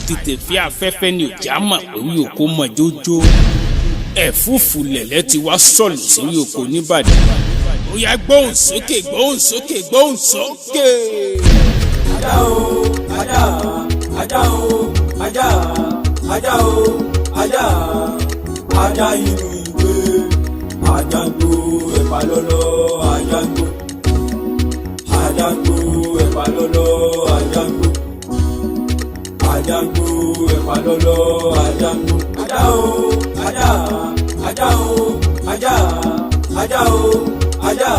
àìtètè fi afẹ́fẹ́ ni òjá mà orí òkú mọ̀ jójó ẹ̀fúùfù lẹ̀lẹ́ ti wá sọ̀lù sórí òkú nìbàdàn ó yá gbóhùn sókè gbóhùn sókè gbóhùn sókè. ajá o ajá ajá o ajá ajá o ajá ajá inú ìwé àjàgbó ẹ̀fà lọ́lọ́ àjàgbó àjàgbó ẹ̀fà lọ́lọ́ àjàgbó àjàgbó ẹ̀fà lọ́lọ́ àjàgbó ajá o ajá ajá o ajá ajá o ajá.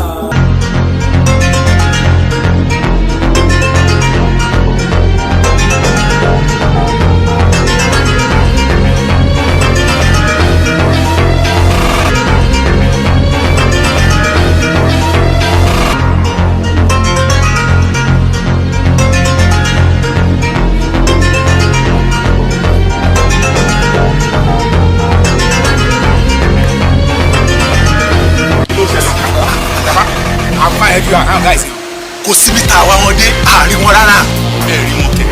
Guys, kò síbi tá a wá wọn dé àárín wọn rárá ẹ rí wọn kẹ.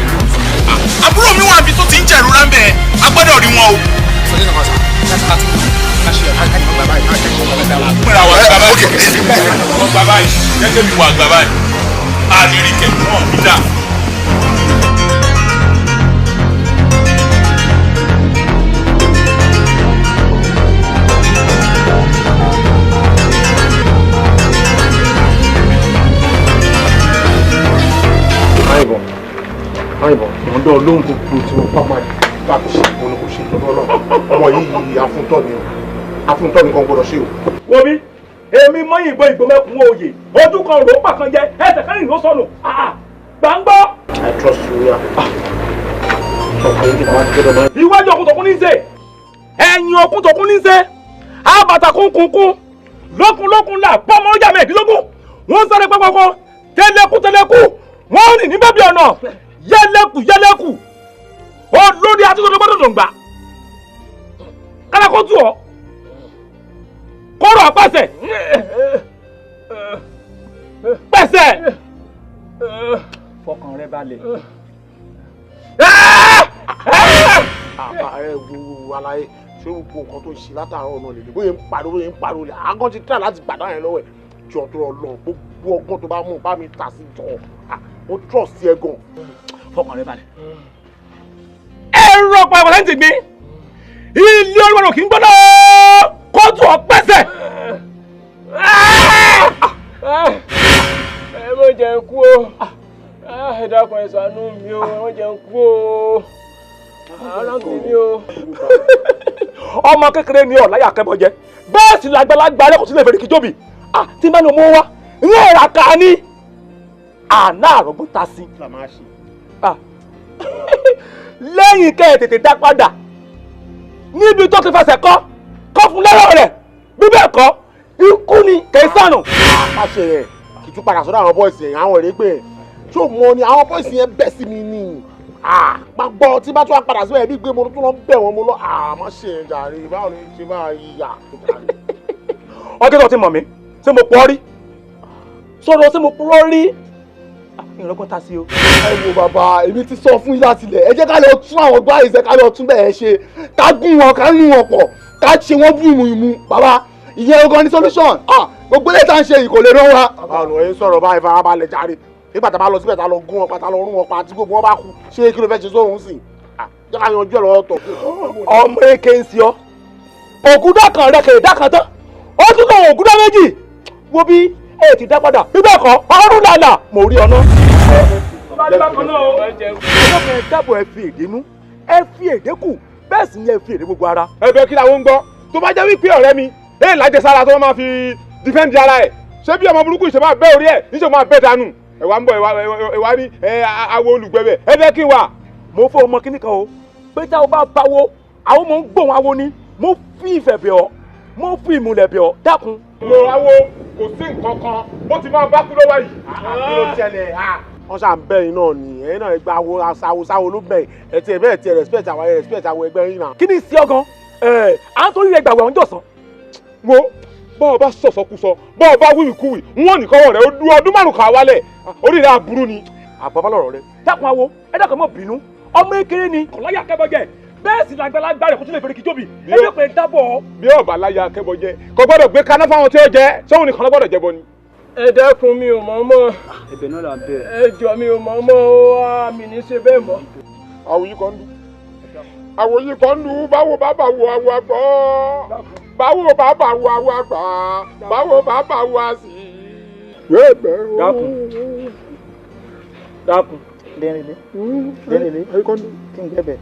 àbúrò mi wà bí tó ti ń jẹ̀rù ráńbẹ́ a gbọ́dọ̀ rí wọn o. sọdí nàá sá láti láṣẹ àkájọ gbà báyìí àkájọ gbà báyìí. pẹ̀lú àwọn àgbà báyìí wọ́n gbà báyìí gẹ́gẹ́ bí wọ́n àgbà báyìí a lè rí kẹ̀kẹ́ wọn níta. àìbọ̀ mo dán lóhùn gbogbo tí wọ́n pápá láti ṣe ìbọn kò ṣe ìtọ́jú ọlọ́run ọmọ yìí afúntọ́ ni afúntọ́ ni kan gbọ́dọ̀ ṣe o. wo mi èmi mọ́yìn ìbọn ìgbọ́mẹ́kun òye ojú kan rò ó pàkan jẹ ẹsẹ̀ kẹrin ló sọnù gbàngbọ́. I trust you ya. ọkàn yìí máa ń gbọ́dọ̀ máa. iwájú ọkùntọ̀kùn ní í ṣe ẹ̀yìn ọkùntọ̀kùn ní í ṣe àbàtà kúnkúnkún lókun là pọ́nmọ́ ọjà mẹ́ẹ̀ẹ́dínlógún wọ́n sáré pẹ́pẹ́pọ́ tẹ́lẹ̀kú wọ́n rìn ní bẹ́bí ọ̀nà yẹlẹ́kù olórí atúntò gbọ́dọ̀ tó ń gbà kálákó tù ọ́ kóró àpàṣẹ pẹ̀sẹ̀ fọkàn rẹ balẹ̀. ààrẹ gbogbo aláyé ṣé gbogbo nǹkan tó ń ṣe látàárọ̀ náà lè bóyá ń pariwo lè àgọ́ ti tà láti gbàdá yẹn lọ́wọ́ ẹ̀ jọ tó lọ gbogbo ọgbọ́n tó bá mú bá mi tà sí jọ mo trust ẹ gan. fọkàn rẹ balẹ̀. ẹ̀rọ pàápàá láti gbé ilé olúwarò kì í gbọ́dọ̀ kóòtù ọ̀pẹ́sẹ̀. ẹ má jẹ́ n kú o ẹ dákun ẹ ṣàánú mi o ẹ má jẹ́ n kú o arákùnrin mi o. ọmọ kékeré ni ọ̀láyà kẹ́bọ̀jẹ́ bẹ́ẹ̀ sì lágbàlagbà rẹ kò sí lè fèrè kíjọ́bì tí bá ní ọmọ wa ń rà ká ní àná àrògbó ta sí. lẹ́yìn kẹ́ ẹ̀ tètè dá padà níbi tó ti fẹsẹ̀ kọ́ fún lẹ́rọ̀ rẹ̀ bí bẹ́ẹ̀ kọ́ ikú ni kẹsànù. àṣẹ rẹ̀ kì í tún padà sọ́dọ̀ àwọn bọ́ọ̀sì yẹn àwọn èrè pé tí ò mọ ni àwọn bọ́ọ̀sì yẹn bẹ́ sí mi ni gbàgbọ́ tí bá tún wá padà síbẹ̀ bí gbé mo tún lọ bẹ̀ wọ́n mo lọ àmọ́ ṣe ń jàre báwo ni ṣe máa yà. ọjọ́ tó ti mọ̀ mí ṣé mo pọ́ rí sọ̀rọ̀ ṣé mo pọ́ rí ìrọ́gbọ́n ta sí o. ẹ wo bàbá èmi ti sọ fún yín láti ilẹ̀ ẹ jẹ́ ká lọ tún àwọn gbá ìṣẹ́ ká lọ tún bẹ́ẹ̀ ṣe ká gún wọn ká nù wọn pọ̀ ká ṣe wọ́n bí ìmú bàbá ìyẹn ogan ní solution gbogbo ilé tá à ń ṣe yìí kò lè rán wa. bàbá ọ̀nà ẹ̀ ń sọ̀rọ̀ báyìí farabalẹ̀ jàre nígbà tá a bá lọ síbẹ̀ tá a lọ gún wọn pa tá a lọ rún wọn pa àti gbogbo wọn bá kú ṣé kí ló fẹ́ ṣe sóhun sí jẹ́ ká yanjú ẹ̀ lọ́wọ́ tọ̀. ọmọ èké ń ṣe ọ ògúdà kan rẹ kèrè dá kan tán ó tún kàn ògúdà méjì wo bí ẹ ti dá padà bíbẹ̀ kọ́ ọrùn làlà mo rí ọ náà. ọlọ́pàá ẹ dábọ̀ ẹ fi èdè nú ẹ fi èdè kù bẹ́ẹ̀ sì ni ẹ fi èdè gbogbo ara. ẹ̀bẹ̀ kí làwọn ń gbọ́ tó bá jẹ́ wípé ọ̀rẹ́ mi ẹ̀ lájẹsára tó máa fi dìfẹ́ǹdì ara ẹ̀ ṣé bí ọmọ burúkú ìṣe máa bẹ́ orí ẹ̀ níṣẹ́ máa bẹ́ dànù ẹ̀wà ń bọ̀ ẹ̀wà ní awo olùgbẹ̀bẹ̀ ẹ̀bẹ̀ kí wà. mo fọ ọmọ kíní kan o pé tá o bá báwo àwọn ọmọ ń gbóhùn awo ni mo fi ìfẹ́ bẹ̀ ọ́ mo fi ìmùlẹ̀ bẹ̀ ọ́ dákun. lo awo kò sí nǹkan kan bó ti máa bá kú lọ́wọ́ yìí. kí ló ṣẹlẹ̀ wọ́n ṣà ń bẹ̀ yín náà ni ẹ̀yin náà gba awo sáwo ló bẹ̀ ẹ̀ tiẹ̀ bẹ́ẹ̀ tiẹ̀ respect àwọn ẹgbẹ́ yín náà. kí ni sí ọgàn à ń torí rẹ gbàgbọ́ àwọn jọ̀sán. wo bọ́ọ̀ bá sọ̀sọ̀kúsọ bọ́ọ̀ bá wíwìkúwì wọ́n nìkan wọ̀ rẹ̀ ó ọdún márùn-ún kà wálẹ̀ orí rẹ̀ aburú ni. àbábá lọ̀rọ̀ rẹ dákun awo ẹ dákun mọ́ bínú ọmọ ekele ni kò láyà kẹ́bọ̀jẹ́ bẹ́ẹ̀ sì lágbàlagbà rẹ̀ kó tún lè fèrè kí tóbi ẹgbẹ́ pé dábọ̀. bí ọba láyà kẹ́bọ̀jẹ́ kò gbọ́dọ̀ gbé kaná fáwọn tí ó jẹ sóhun nìkan ló gbọ́dọ̀ jẹ bọ ni. ẹ dákun mi ò mọ̀ mọ́. ẹ̀bẹ̀ náà là ń bẹ̀. ẹ jọ mi ò mọ̀ mọ́ ó mi ní ṣe bẹ́ẹ̀ mọ́. àwòyí kan dùn àwòyí kan dùn báwo bá bá wo àwọ̀ àgbọ̀ báwo bá bá wo àwọ̀ àgbà báwo bá bá wo àsì. dákun dákun. dẹ́rẹ̀lẹ́ kí n gbẹ̀bẹ̀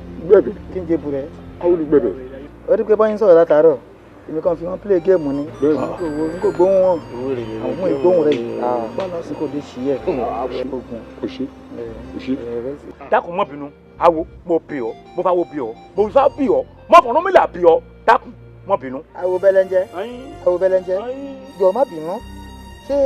kí n jẹ burẹ̀. àwọn olùgbẹ̀bẹ̀. ó dí pé báyìí ń sọ̀rọ̀ látàárọ̀ èmi kan fi wọ́n play game ni n kò gbóhùn wọn àwọn mú ìgbóhùn rẹ̀ bọ́ọ̀lù kò lè ṣí ẹ̀ ogun. kò ṣe. dákun mọ́ bínú awo mo bì ọ́ mo fà wo bì ọ́ mo fà bì ọ́ mo fọ̀nà mi là bì ọ́ dákun mọ́ bínú. àwo bẹ́lẹ́njẹ́ jọ má bínú ṣé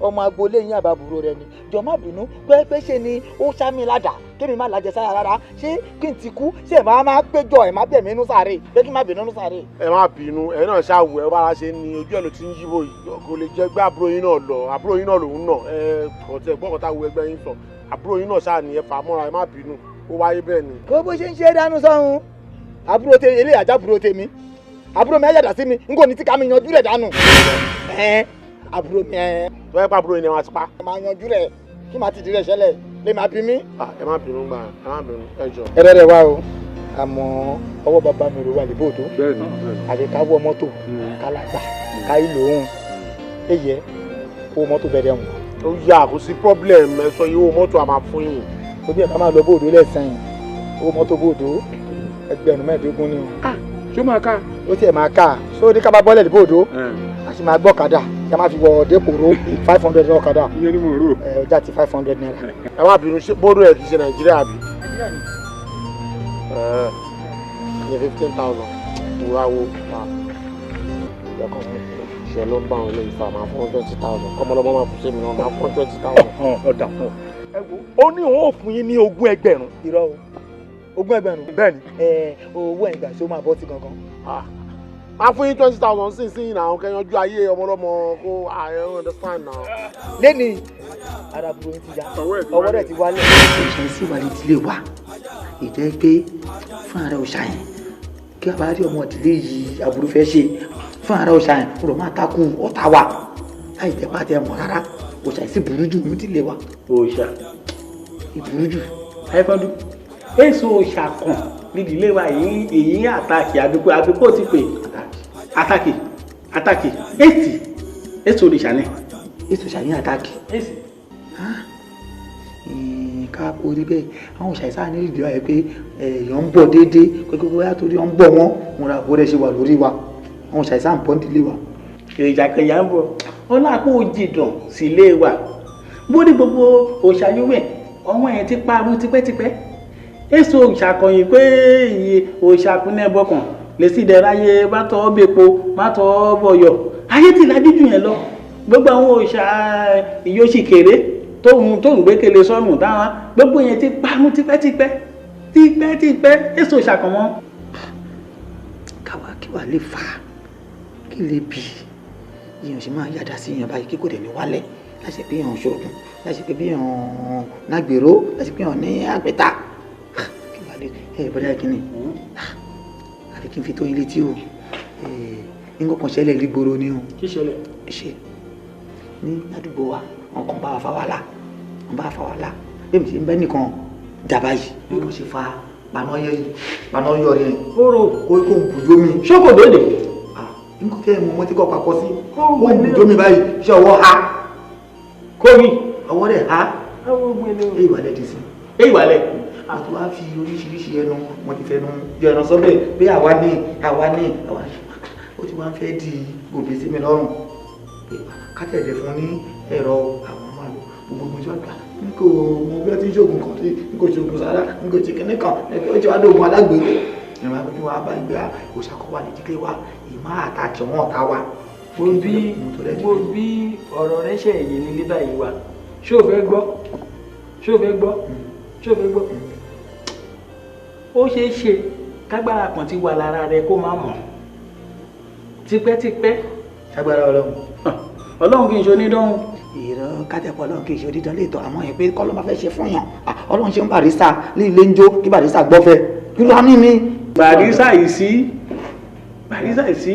ọmọ agboolé yín àbábúrò rẹ ni jọ má bínú pé ṣe ni ó sámi ládàá kémi má lajẹ sára rárá ṣé kí n ti kú ṣé ẹ máa péjọ ẹ má bẹ̀mí inú sáré pé kí n má bínú inú sáré. ẹ má bínú ẹ náà ṣàwọ ẹ bára ṣe ni ojú ẹ ló ti ń yíbo yìí kò lè jẹ gbé àbúrò yín náà lọ àbúrò yín náà lòun náà ẹ kọtẹ gbọkọta wo ẹgbẹ́ yín sọ àbúrò yín náà ṣáà ní ẹ fà mọ́ra ẹ má bínú ó wáyé bẹ́ẹ̀ ni. kó bó ṣe ń ṣe dánú sọ́hun àbúrò tèmi eléyà ajá àbúrò tèmi àbúrò mi ayàdá sí mi n kò ní tí ká mi yanjú rẹ̀ dànù àbúrò mi tó yẹ pé àbúrò yín ni wọn ti pa. máa yanjú rẹ̀ kí màá ti di rẹ̀ ṣẹlẹ̀ lè máa bí mi. ẹ má bínú gbà ẹ má bínú ẹ jọ. ẹrẹ rẹ wá o àmọ́ ọwọ́ bàbá mi rò wà lébòdó àti káwọ́ mọ́tò kálàgbà káyí lòun èyẹ owó mọ́tò bẹ̀rẹ̀ wọn. ó yà kó sí problem ẹ sọ yìí owó mọ́tò a máa fún yín. tóbi ẹ̀ bá máa lọ bòdó lẹ́sàn-án owó mọ́tò bòdó ẹgbẹ̀rún mẹ́ẹ̀ẹ́dógún ni o. ṣé máa ká. ó tiẹ̀ máa ká sórí ká bá bọ́lẹ̀ lébòdó a sì máa gbọ́ kadà kí a máa fi wọ dépòró 500 lọ kadà. iye ni mo rò. ọjà ti 500 naira. ẹ má bínú ṣé bóró ẹ kì í ṣe nàìjíríà bí. ní 15,000 wúra wo ṣe ló ń bá àwọn ilé ìfà máa fún 20,000 kọ́mọlọ́mọ máa fún sẹ́mi náà máa fún 20,000. ọ̀dà fún ọ. ó ní òun ò fún yín ní 20,000. irọ́ o 20,000. bẹ́ẹ̀ni. owó ẹ̀gbà tí ó máa bọ́ sí gangan. máa fún yín 20,000 sí sí náà kẹyanjú ayé ọmọlọ́mọ kó I understand now. lẹ́ni arábùrò yín ti ya ọwọ́ rẹ̀ ti wálẹ̀. ṣe sí ìwà ìdílé wa ìjẹ́ pé fún ara òòṣà yẹn kí a bá rí ọmọ ìdílé yìí aburú fẹ́ ṣe fún ara òòṣà yẹn kó lọ máa takú ọ̀tá wa láì jẹ́ pàtẹ́ mọ̀ rárá òòṣà yìí sì burú jù ní ìdílé wa. òòṣà ìburú jù. àìfọdù èso òòṣà kan nídìílé wa èyí àtàkì àdúgbò ti pè àtàkì èso òòṣà ni. èso òòṣà yín àtàkì. ká orí bẹ́ẹ̀ àwọn òòṣà ìsáà nílùú ìdíwà yẹn pé èèyàn ń bọ̀ déédéé pé bóyá torí wọ́n ń bọ̀ wọ́n wọn ra àbúrò rẹ̀ ṣe wà lórí wa àwọn òòṣà ìsáà ń bọ̀ nílé wa. èròjà kẹyà ń bọ̀ ọlọ́àpọ̀ òjìdàn sí ilé wa bóde gbogbo òòṣà yúwẹ̀ ọmọ yẹn ti parun tipẹ́tipẹ́ èso òòṣà kọyìn pé iye òòṣà kúnlẹ̀ bọ̀kàn lè sì dẹ̀ ráyè bá tọ́ bẹ́po má tọ́ bọ̀yọ̀ ayé ti lajú jù yẹn lọ gbogbo àwọn òòṣà ìyóṣì kéré tóun gbé kele sọ́nù táwọn gbogbo yẹn ti parun tipẹ́tipẹ́ èso òòṣà kan mọ́. káwa kí wàá lè fà á kí lè bì í èèyàn sì máa yàdá sí èèyàn báyìí kí kò dẹ̀ ní wálẹ̀ láti pé èèyàn ṣoògùn láti pé èèyàn lágbèrò láti pé èèyàn ní àgbẹ̀ta kí wàá lè bọ́dá kínní àfi kí n fi tó yín létí o nǹkan kan ṣẹlẹ̀ lígboro ni o. kí ṣẹlẹ̀. ṣe ní àdúgbò wa wọn kàn bá wa fa wàhálà èmi ti ń bẹ́ nìkan dàbá yìí bí wọ́n ṣe fa paná yọ yẹn kóró kó ń bùjó mi. ṣókò lóde. nǹkan tẹ́ ẹ̀ mọ̀ mọ́ tí kò papọ̀ sí kó ń bùjó mi báyìí ṣé ọwọ́ ha kómi ọwọ́ rẹ̀ ha èyí wà lẹ́dí sí. èyí wà lẹ́. àti wàá fi oríṣiríṣi ẹnu wọn ti fẹnu yọ ẹnu sọ́bẹ̀ pé àwa ní ó ti wá ń fẹ́ di òbí sí mi lọ́rùn kátẹ̀lẹ̀ fún ní ẹ̀rọ àwọn ọmọ àlọ́ gbogbo ìjọ àgbà n kò mọ bí wọ́n ti ń ṣoògùn kan sí n kò ṣoògùn sára n kò ṣe kínní kan ó ti wá dóògùn alágbèrè ìrìn àbí wàá bá gbé òṣàkọ́wà ní dídé wa ìmọ̀ àtàkì wọn ọ̀tá wa. mo bí ọ̀rọ̀ rẹ ṣe èyí ní líbà yìí wa ṣé o fẹ́ gbọ́ ó ṣeé ṣe kágbára kan ti wà lára rẹ kó má mọ̀ tipẹ́tipẹ́. agbára ọlọ́run kì í ṣe onídọ́hùn ìrọ̀ kátẹ́pọ̀ ọlọ́run kì í ṣe odídán lè tọ́ àmọ́ yẹn pé kọ́ ló máa fẹ́ ṣe fún yàn ọlọ́run ṣe ń Barrister ní ilé ń jó kí Barrister gbọ́fẹ́ kí ló ní mi. Barrister yìí sí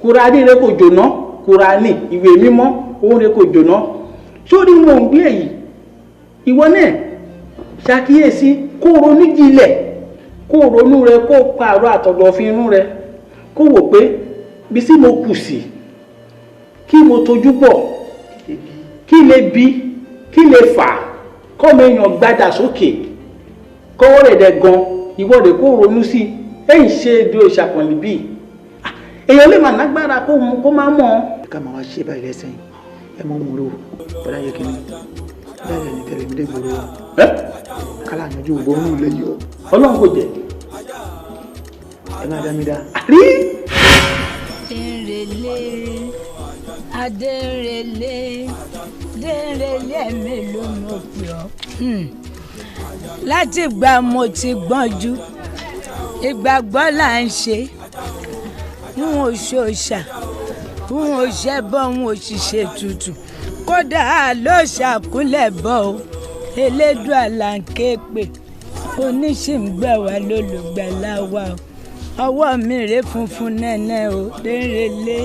Kùránì rẹ kò jóná Kùránì ìwé mímọ́ òun rẹ kò jóná sórí mò ń gbé èyí ìwọ náà ṣàkíyèsí kó ronú jinlẹ̀ kó ronú rẹ kó pààrọ̀ àtọ̀dọ̀fin inú rẹ kó wò pé bí sí mo kù sí kí mo tojú bọ̀ kí lè bí kí lè fà kọ́mọ èèyàn gbádà sókè kọ́wọ́ rẹ̀ dẹ̀ gan ìwọ rẹ̀ kó ronú sí ẹ̀yìn ṣe èdè òṣàpọ̀lì bíi èèyàn lè mà lágbára kó má mọ̀. ká máa wá ṣe báyìí lẹ́sìn ẹ mọ́ mú ro bọ́dá yẹ kí ni bẹ́ẹ̀ ni tẹ̀lé mi dé gbòòrò wa kálá àyànjú ògbóró lè yọ. ọlọ́run kò jẹ́ ẹ máa dá mi dá. Adérelé mélòó ló pè ọ́. Láti ìgbà mo ti gbọ́njú ìgbàgbọ́ là ń ṣe n ò ṣòṣà n ò ṣẹbọ n ò ṣiṣẹ́ tutù kódà ló ṣàkúlẹ̀ bọ́ o Elédùà là ń ké pè oníṣìǹgbà wa lólùgbàlà wa o ọwọ́ mi rèé funfun nẹ́nẹ́ o Dérelé.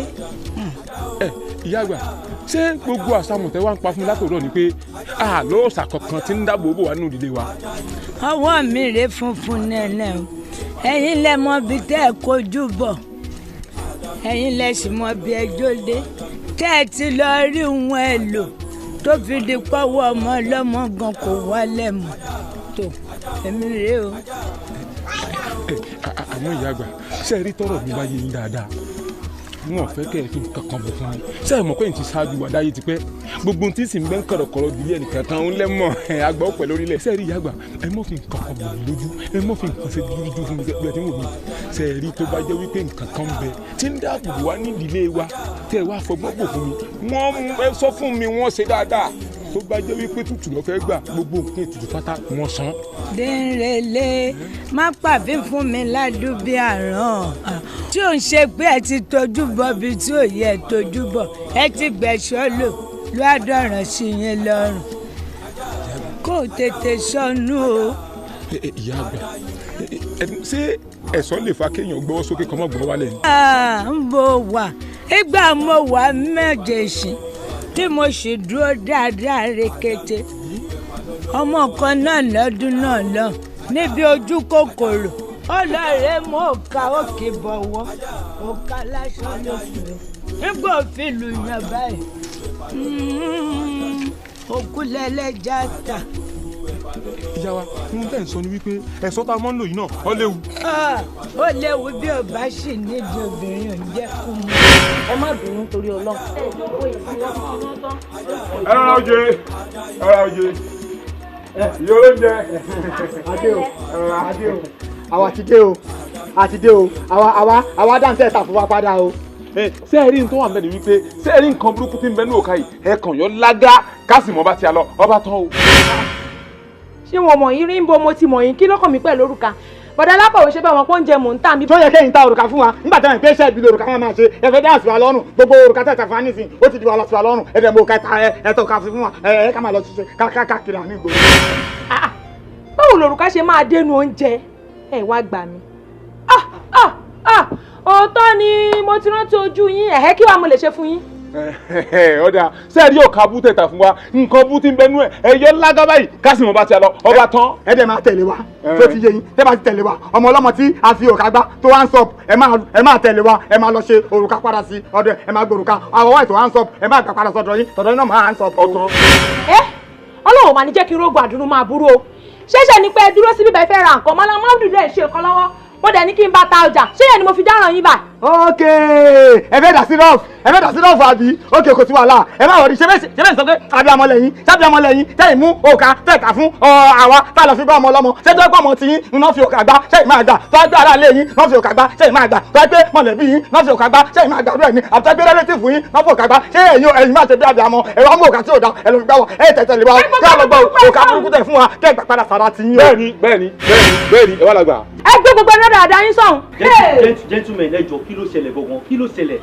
ìyá àgbà ṣé gbogbo àṣàmùtẹ́ wa ń pa fún mi látòrọ̀ ni pé àlọ́ ọ̀sà kankan ti ń dáàbò bò wá nínú ìdílé wa. ọwọ́ mi rèé funfun nẹ́nẹ́ o ẹ̀yin lẹ mọ bí tẹ́ ẹ kojú bọ̀ ẹ̀yin lẹ sì mọ bí ẹjọ́ dé tẹ́ ẹ ti lọ rí ohun èlò tó fi di pọ́wọ́ ọmọ ọlọ́mọ gan kò wálẹ̀ mọ́ tó èmi rèé o. àmọ́ ìyá àgbà ṣe rí tọrọ mi bá yé yín dáadáa wọn fẹ́ kẹ́ ẹ fi nǹkan kan bọ̀ fún mi ṣe é mọ̀ pé n ti ṣáájú wà dáyé tipẹ́ gbogbo tí sì ń bẹ́ ń kọ̀rọ̀kọ̀rọ̀ bí ẹnìkan kan ń lẹ́mọ̀ àgbà ọ̀pẹ̀ lórílẹ̀ ṣe rí ìyá àgbà ẹ mọ̀ fi nǹkan kan bọ̀ mí lójú ẹ mọ̀ fi nǹkan ṣe dúdú fún mi bí ẹ ti ń wò mí ṣe rí tó bá jẹ́ wípé nǹkan kan bẹ tí ń dáàbò wá ní ìdílé wa tẹ́ ẹ wá fọgbọ́n bò fún mi wọ́n sọ fún mi wọ́n ṣe dáadáa tó bá jẹ́ wípé tútù lọ fẹ́ gbà gbogbo nǹkan ètùtù pátá wọ́n san. Dérelé má pàbí fún mi ládùú bí àrán tí ò ń ṣe pé ẹ ti tójú bọ bí tí ò yẹ tójú bọ ẹ ti gbẹ̀ṣọ́ lò lọ́dọ̀ràn sí yín lọ́rùn kó tètè sọnù o. ìyá àgbà ṣé ẹ̀sọ́ lè fa kéèyàn gbọ́wọ́ sókè kọ́mọ́ gbọ́wọ́ wálẹ̀ ni. ń bò wá ìgbà mo wà méjèèjì tí mo sì dúró dáadáa rekete ọmọ kan náà lọ́dún náà lọ níbi ojú kòkòrò ọlọ́rẹ̀ mú òkà òkè bọ̀wọ́ òkà lásán ló fi nígbà òfin lù yàn báyìí òkú lẹ́lẹ́jà ta. ìyá wa ohun tẹ́ ń sọ ni wípé ẹ̀sọ́ tá a mọ́ ń lò yìí náà ó léwu. ó léwu bí o bá sì nídìí obìnrin ò ń jẹ́ kú mu. ẹ má bínú torí Ọlọ́run. ẹ rọra oje ìyá olóúnjẹ. adé o àwa ti dé o àwa dáńtẹ́ ta fún wa padà o. ṣé ẹ rí nǹkan wà mẹ́rin wípé ṣé ẹ rí nǹkan burúkú tí ń bẹ ní òkà yìí ẹ kàn yọ lágá kásìmọ́ bá ti a lọ ọba tán o. ṣé wọn mọ̀ yín rí ń bo mo ti mọ̀ yín kí lọ́kàn mi pẹ̀lú òrùka bọ̀dá alákọ̀wé ṣe bá wọn pọ́ oúnjẹ mò ń tà mí. tó yẹ kẹ́yìn ta òrùka fún wa nígbà tí wọ́n pè é ṣẹ́ẹ̀bì lòrùka wọn máa ṣe ẹ̀fẹ̀ dáhùn wa lọ́rùn gbogbo òrùka tẹ̀sán fún wa nísìn ó ti di wa lọ sí wa lọ́rùn ẹ̀dẹ̀ mo kẹta ẹ̀tọ́ ká fún wa ká máa lọ ṣiṣẹ́ káàkiri àní ìgboro. báwo lòrùka ṣe máa dénú oúnjẹ ẹ wá gbà mí. òótọ́ ni mo ti rántí ojú yín ẹ̀hẹ́ kí wàá mo lè ṣe fún yín. ọ̀dà sẹ́ẹ̀rí ọ̀ka bú tẹ̀ta fún wa nǹkan bú ti ń bẹnu ẹ̀ ẹ̀yọ́ lágá báyìí kásìmọ̀ bá ti a lọ ọba tán. ẹ dẹ̀ máa tẹ̀lé wa tó ti yé yín tẹ́ bá ti tẹ̀lé wa ọmọ ọlọ́mọ tí a fi òrùka gbá tó wá ń sọ ẹ máa tẹ̀lé wa ẹ máa lọ ṣe òrùka padà sí ọ̀dọ̀ ẹ máa gbòrùka àwọ̀ ètò à ń sọ ẹ máa gbà padà sọ̀dọ̀ yín náà máa ń sọ. ọ̀tán. Ọlọ́run mà ní jẹ́ kí n rógun àdúrú máa burú o ṣẹ̀ṣẹ̀ ni pé ẹ dúró síbí bẹ́ẹ̀ fẹ́ ra nǹkan mọ́lá máàdùn dẹ̀ ṣe nǹkan lọ́wọ́ mo dẹ̀ ní kí n bá ta ọjà ṣé yẹn ni mo fi dáràn yín báyìí. ok ẹ fẹ́ dà sí rọ́ọ̀fù àbí ok kò sí wàhálà ẹ má wọrí ṣe bẹ́ẹ̀ sọ pé abiyamọ lẹ́yìn sábìamọ lẹ́yìn tẹ́yìn mú òkà tẹ̀ka fún àwa tá a lọ fi bá ọmọ ọlọ́mọ ṣé tó ẹ pọ̀ ọmọ tí yín iná fi òkà gbá ṣé ìmáa gbà tó ẹ pé aráàlú yín náà fi òkà gbá ṣé ìmáa gbà tó ẹ pé mọ̀lẹ́bí yín náà fi òkà gbá ṣé ìmáa gbà bẹ́ẹ̀ ni àti ẹ pé rẹ́lẹ́tìfù yín náà fi òkà gbá ṣé ẹ̀yin máa ṣe bí abiyamọ ẹ̀rọ ọmọ òkà tí ò da ẹ lọ fi gbá wọ ẹ tẹ̀tẹ̀ lè wá kí á lọ gbọ́ òkà burúkú tẹ̀ fún wa kẹ́ ẹ gbà padà sára ti yín. bẹ́ẹ̀ni ẹ wá lágbà. ẹ gbé gbogbo ẹ̀rọ dáadáa yín sọ̀hún. gentleman ẹ jọ̀ọ́ kí ló ṣẹlẹ̀ gangan kí ló ṣẹlẹ̀.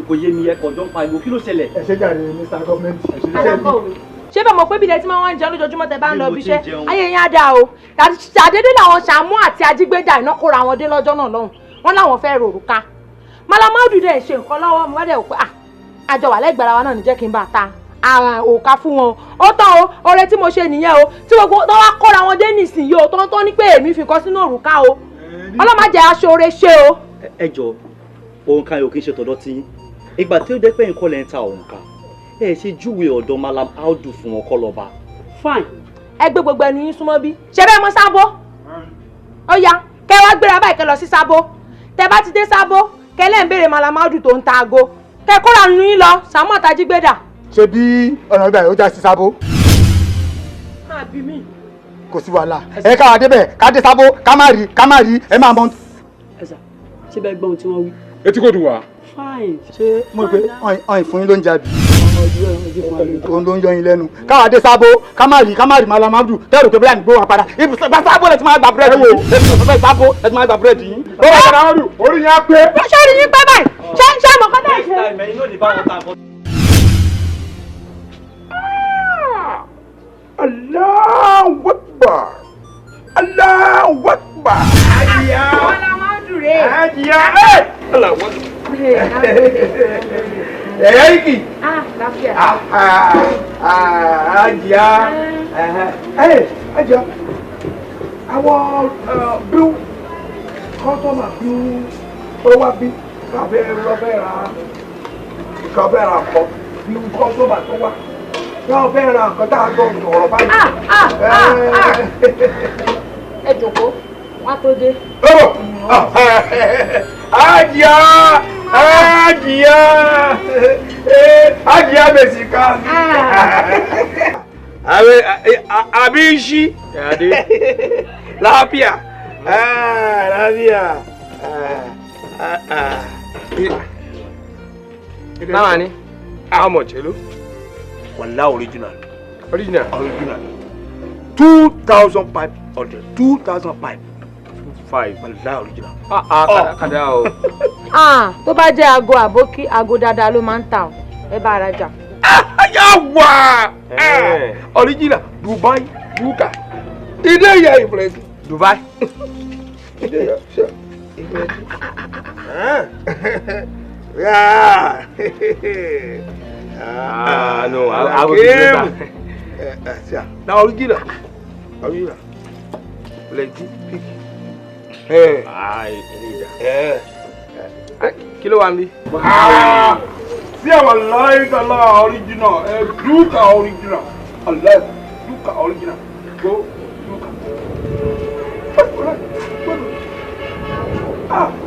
kò yé mi ẹ̀kọ́ jọ ń pariwo kí ló ṣẹlẹ̀. ẹ ṣe jàre Mr. Government. ṣé bẹ́ẹ̀ mọ̀ pé bí ilẹ̀ tí máa ń jẹun lójoojúmọ́ tẹ bá ń lọ ibi iṣẹ́ ayé yẹn á dáa o ṣàdédé làwọn Sàámú àti Ajígbédà iná kóra wọn dé lọ́jọ́ náà lọ́hùn wọn láwọn fẹ́ rò òrùka Mallam Audu dẹ̀ ṣe nǹkan lọ́wọ́ mo bá dẹ̀ wò pé àjọ wà lẹ́gbẹ̀ẹ́ wa náà ní jẹ́ kí n bá ta òòka fún wọn ó tán o oore tí mo ṣe nìyẹn o tí gbogbo tó wá kóra wọn dé nísìnyí o tó ní pé èmi fi kọ́ sínú òrùka o ọlọ́mọ jẹ́ aṣọ oore ṣe o. ẹ jọ òǹkà yóò kí n ṣe tọ̀dọ̀ tí ìgbà tí ó dé pé nǹkan lẹ́ ń ta òǹkà ẹ ṣe júwe ọ̀dọ̀ Mallam Audu fún wọn kọ́ lọ́ba. fine ẹ gbé gbogbo ẹnu yín súnmọ́ bí ṣe bẹ́ẹ̀ mọ Sábó ó yá kẹ wá gbéra báyìí kẹ lọ sí Sábó tẹ bá ti dé Sábó kẹ lẹ́ ń béèrè Mallam Audu tó ń ta aago kẹ kóra nínú yín lọ Sàámú àti Ajígbédà. ṣe bí ọ̀nà ìgbà yóò já sí Sábó. àbí mi. kò sí wàhálà ẹ káwa débẹ̀ ká dé Sábó ká má rí ẹ máa mọ. ẹ sà ṣé bẹ́ẹ̀ gbọ́n tí wọ́n wí. etí kò dùn wá. fine. ṣé mo rò pé ọ̀hìn fún yín ló ń jàbí. òun ló ń yọ yín lẹ́nu káwa dé Sábó ká má rí Mallam Audu tẹ́rù pé bóyá nígbó wọn padà ibùsọ̀ Sábó lẹ ti máa gba búrẹ́dì wò ibùsọ̀ Sábó lẹ ti máa gba búrẹ́dì yín. ó wà Mallam Audu orí yẹn á pé. ṣé orí yín pé báyìí ṣé àmọ́ kọ́tà ìṣe. Allahu Akbar. Allahu Akbar. Hajiya. Mallam Audu rè. Hajiya. Allahu Akbar. Yiki. Láfíà. Hajiya. Hajiya. Àwọn bill customer bill ó wá bí kàfé rọ́bẹ̀rà kọ́ bill customer tó wá. Yóò fẹ́ ra nǹkan tá a gbọ́ sọ̀rọ̀ báyìí. ẹ jòkó wá tó dé. Hajiya Mèsìká. Abishi. Láfíà. Láfíà. Náà ni, how much, hello? Walla original. Original? Original. 2,500. 2,500. 5. Walla original. Kàdá o. Tó bá jẹ́ aago àbókí aago dáadáa ló máa ń tà ọ́ ẹ bá ara jà. Yawa! Original. Dubai. Buka. Ilé yẹ ìfúrẹ́sì. Dubai. Ilé yẹ ṣe. No, I will give you that. Now original. Original. Plenty. Hey. Kí ló wà níbí? See our light Allah original. Duka original. Allah. Duka original. Go. Duka.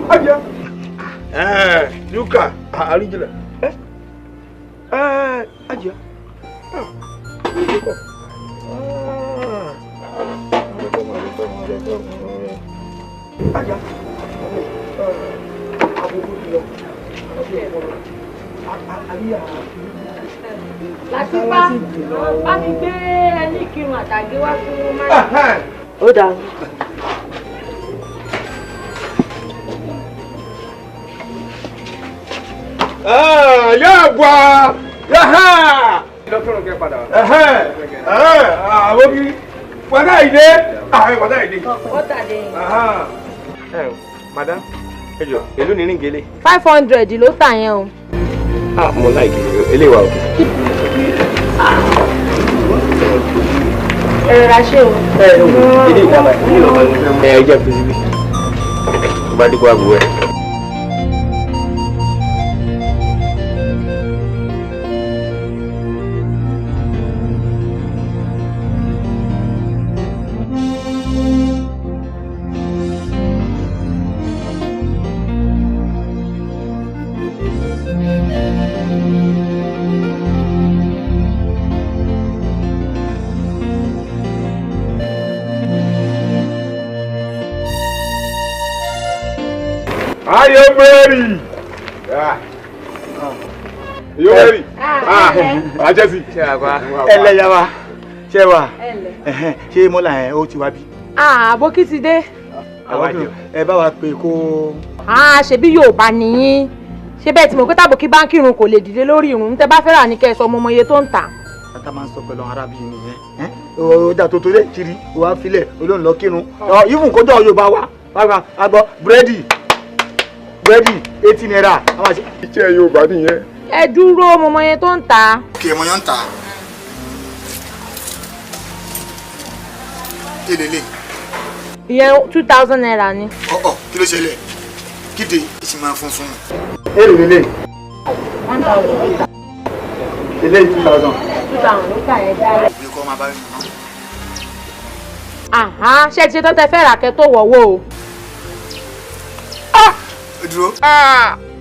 Aja. Duka original. Aja. Aja. Lásìpá bá mi gbé ẹni kírun àtàgé wá fún máa. Ó dáa. Yàgbà yàhà. Dọ́kítọ̀rù kẹ́ padà. Àwọn kiri wàdà ìdè. Wàdà ìdè. Wọ́tà dé. Madam, ẹ jọ, èló ni ríngele? 500 ló tà yẹn o. Mo láìkì eléyìí wà òkè. Ẹ rà ṣé o. Ilé ìdábà ilé ìlọ́ba ni mo fẹ́ mú. Ẹ jẹ́ fi síbí. Tó bá dínkù àbúrò ẹ̀. Are you ready? You ready? Ajẹ́sí. Ṣé àgbà? Ẹlẹ́yà wa, ṣé wà? Ṣé mọ́là ẹ̀ ó ti wá bí? Àbókí ti dé. Ẹ bá wa pè kó. Ṣebí Yorùbá nìyí. ṣé bẹ́ẹ̀ tí mo pé tàbókí báńkì irun kò lè dìde lórí irun tẹ́ bá fẹ́ rà ní kẹ́ ẹ sọ ọmọ iye tó ń tà. tata máa ń sọ pẹ̀lú arábìnrin nìyẹn ọjà tó torí kiri wàá filẹ̀ olóhùn lọ kírun ìfún kójọ Yorùbá wa wàá gbọ́ búrẹ́dì 18 naira. iṣẹ́ Yorùbá nìyẹn. ẹ dúró ọmọ iye tó ń tà. kí ẹmọ yẹn ń tà élélé. ìyẹn 2000 naira ni. Kí ló ṣẹlẹ̀ kíde ìsìn máa funfun. élélé 1000. ilé 2000. 2000 ló kà ẹ dára. ìwé kọ́ máa bá mi mọ́. ṣé ti ṣe tó tẹ fẹ́ rà kẹ́ tó wọ̀wọ́ o. dúró.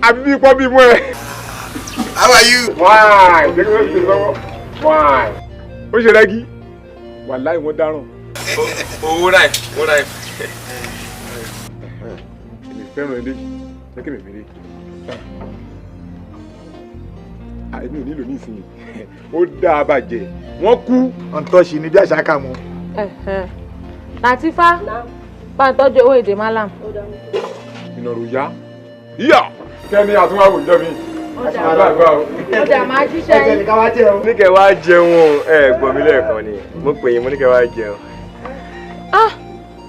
àbí bí pọ́ bí mú ẹ. How are you? Wáì jẹ́ kí wọ́n fi lọ́wọ́. Wáì. Ó ṣe rẹ́gí. Wàláì wọ́n dáràn. Owó ráì, owó ráì. Èmi fẹ́ràn ilé. Jẹ́ kí mi fi rí. Èmi ò nílò ní ìsinyìí. Ó dáa bàjẹ́. Wọ́n kú. ọ̀ǹtọ́ṣì ni bí àṣà kà mú. Latifa bá ń tọ́jú owó èdè Malam. Ìnàrò yá. Yíyà. Kẹ́ni àtúnwáwò ìjọ mi. Ọjà máa jíṣẹ́ yín. Ní kẹ́ wá jẹun ẹ gbọ́ mi lẹ́ẹ̀kan ni. Mo pè yín mo ní kẹ́ wá jẹun.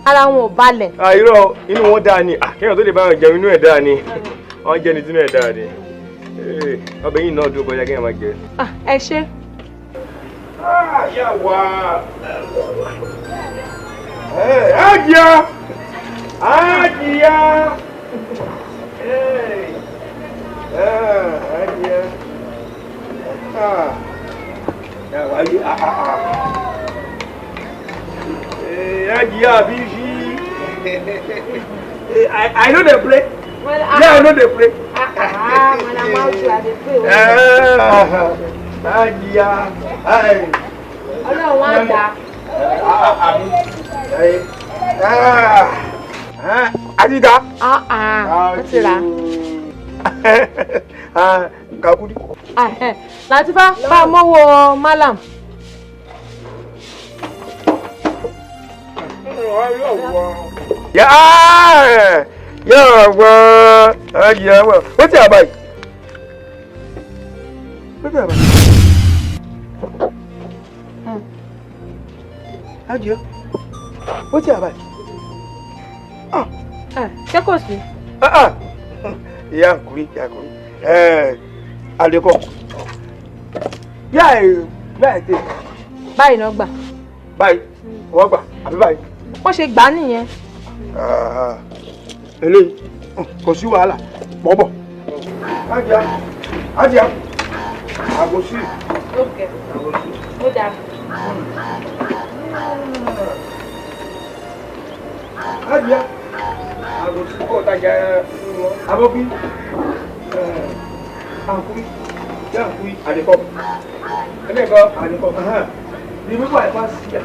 Ara wọn ò balẹ̀. Irọ́ inú wọn dáa ni. Kéèyàn tó lè bá wọn jẹun inú ẹ̀ dáa ni. Wọ́n jẹ́ ni tí inú ẹ̀ dáa ni. Ọbẹ̀ yìí náà dúró kọjá kéèyàn máa jẹ. Ẹ ṣé. Yà wá. Àjíyá. Àjíyá. I know they play. Yeah, I know they play. Ọlọ́run wá dá. Adida. Ó ti rà. Kakudi. Latifa bá mọ́wọ́ Malam. What's your bike? What's your bike? Ajia. What's your bike? Ṣé kò sí? Ìyá kuri. Adeko. Báyìí náà gbà. Báyìí. Wọ́n gbà. Àbí báyìí. Wọ́n ṣe gbà á nìyẹn. Eléyìí kò sí wàhálà. Bọ́bọ̀. Ajia. Àgòsí. Ó dáa. Ajia. Àgòsí kò tajà abọ́bí. Àkúrí. Àkúrí. Àdìkọ́. Ẹlẹ́kọ̀ọ́ àdìkọ́. Ní wíwá ìpàsíyà.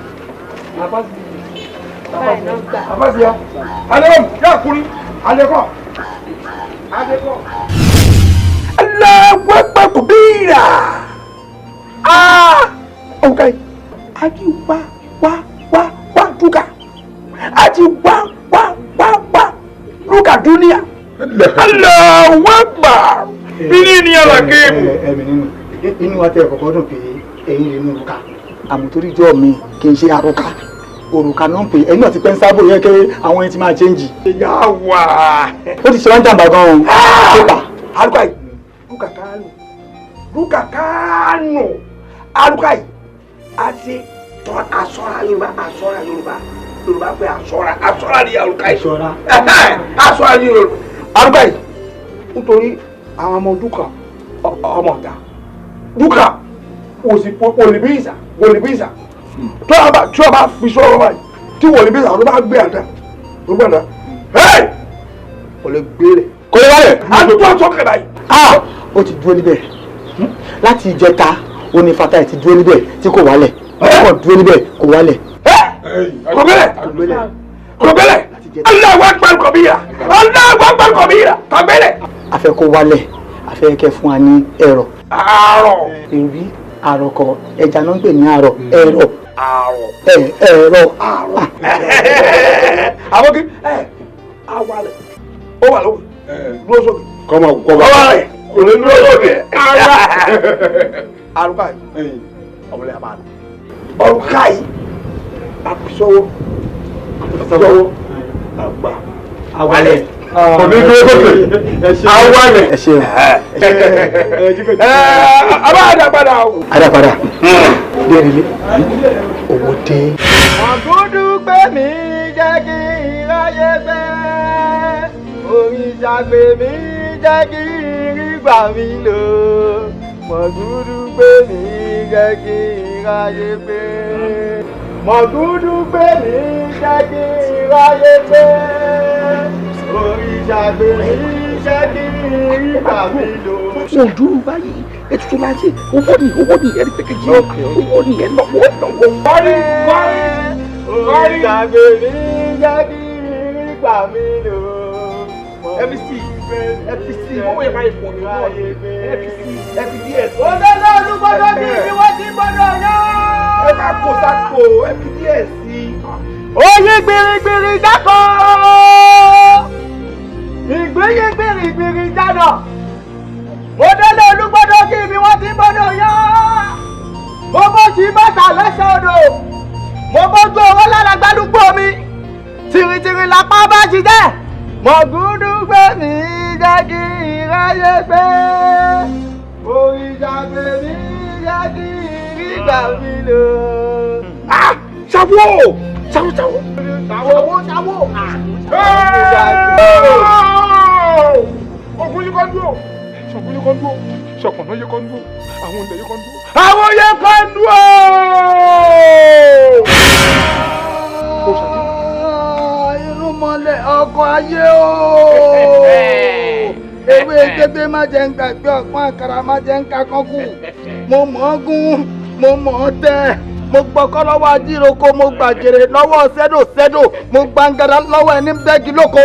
Báyìí náà gbà. Àpàsíyà. Àdìkọ́. Àkúrí. Àdìkọ́. Allahu Akbar kubira. Okay. Aji wa duka. Aji wa duka dunia. Allahu Akbar. Ini ni alakim. Ẹ̀mí nínú. Inú wa tẹ kọ́kọ́ dùn pé ẹ̀yin lè nu òrùka. Àmọ́ torí ìjọ mi kì í ṣe àrùka. Òrùka náà ń pè ẹ̀yin náà ti pẹ́ ń sábò yẹ kí àwọn ẹni ti máa change. Ìyá wa. Ó ti ṣe wá ń jàǹbá gan-an. Pépà. Àrùka yìí. Ruka Kanu. Àrùka yìí. Àti asọ́ra Yorùbá pé asọ́ra ni àrùka yìí. Asọ́ra ni Yorùbá. Àrùka yìí. Nítorí àwọn ọmọ dúkà ọmọ ọ̀tá. Dúkà wòlíbíìsà. Tí wọ́n bá fi sọ́rọ̀ báyìí, tí wòlíbíìsà ló bá gbé àdá. Ló gbàdá. Kò lè gbé rẹ̀. Kò lè wálẹ̀. Àtúntò sọ́kẹ̀ báyìí. Ó ti dúró níbẹ̀. Láti ìjẹta ó ní fata ẹ̀ ti dúró níbẹ̀ tí kò wálẹ̀. Ó dúró níbẹ̀ kò wálẹ̀. Kò gbẹ́lẹ̀. Allahu Akbar kabira. Kò gbẹ́lẹ̀. A fẹ́ kó wálẹ̀. A fẹ́ kẹ́ fún wa ní ẹ̀rọ. Àárọ̀. Èrí àròkọ ẹja náà ń pè ní àrọ̀ ẹ̀rọ. Ẹ̀rọ. Àbọ̀kí. Àwalẹ̀. Ó wà lọ́wọ́. dúró sókè. kọ́mọ kọ́mọ. òní dúró sókè. àrùkà yìí ọmọlẹ́ àbá rẹ̀ ọ̀rùkà yìí àpìsọ́wọ́ àgbà awalẹ̀. òní dúró sókè awalẹ̀. ẹ ṣeun. abá àdàpadà o. àdàpadà dèrèlé owó dé. àgùdù gbé mi jẹ́ kí ìráyé fẹ́ òrìṣà gbé mi jẹ́ kí ìrìgbà mi lò mọ̀gúdù gbé mi jẹ́ kí ìráyé fẹ́ mọ̀gúdù gbé mi jẹ́ kí ìráyé fẹ́ òrìṣà gbé mi jẹ́ kí ìrìgbà mi lò. ojú báyìí ètùtù máa ń ṣe owó ni ẹni pẹkẹjì owó ni ẹ lọ́wọ́. kọ́rí òrìṣà gbé mi jẹ́ kí ìrìgbà mi lò. FCC owó yẹn máa ń fọ mi wọ́n FDS. òdòdó olùgbọ́dọ̀ bí ibi wọ́n ti gbọ́dọ̀ yọ. ẹ bá kó sápò FDS sí. oyin gbirigbiri dákọ̀ ìgbéyìn gbirigbiri dáná òdòdó olùgbọ́dọ̀ bí ibi wọ́n ti gbọ́dọ̀ yọ. mo bó ti bàtà lẹ́sẹ̀ odò mo bójú owó lára gbádùgbò mi tìrìtìrì lápá bá ti jẹ́ mọ̀gúdù gbé mi jẹ́ kí ìráyé gbé òrìṣà gbé mi jẹ́ kí ìrìgbà mi lò. ṣàwó. ogun yìí kan dúró ṣọ̀gbọ́n yìí kan dúró ṣọ̀pọ̀nà yìí kan dúró àwọn olè yìí kan dúró. àwọn yẹn kan dúró. irúnmọlẹ̀ ọkọ̀ ayé o. ewé gbégbé má jẹ́ ń gbàgbé ọ̀pọ̀n àkàrà má jẹ́ ń kakọ́kù. mo mọ̀ ọ́ gún mo mọ̀ ọ́ tẹ́ mo gbọ́kọ́ lọ́wọ́ ajíroko mo gbàgèrè lọ́wọ́ sẹ́dò mo gbàǹgàdà lọ́wọ́ ẹni bẹ́ẹ̀gì lóko.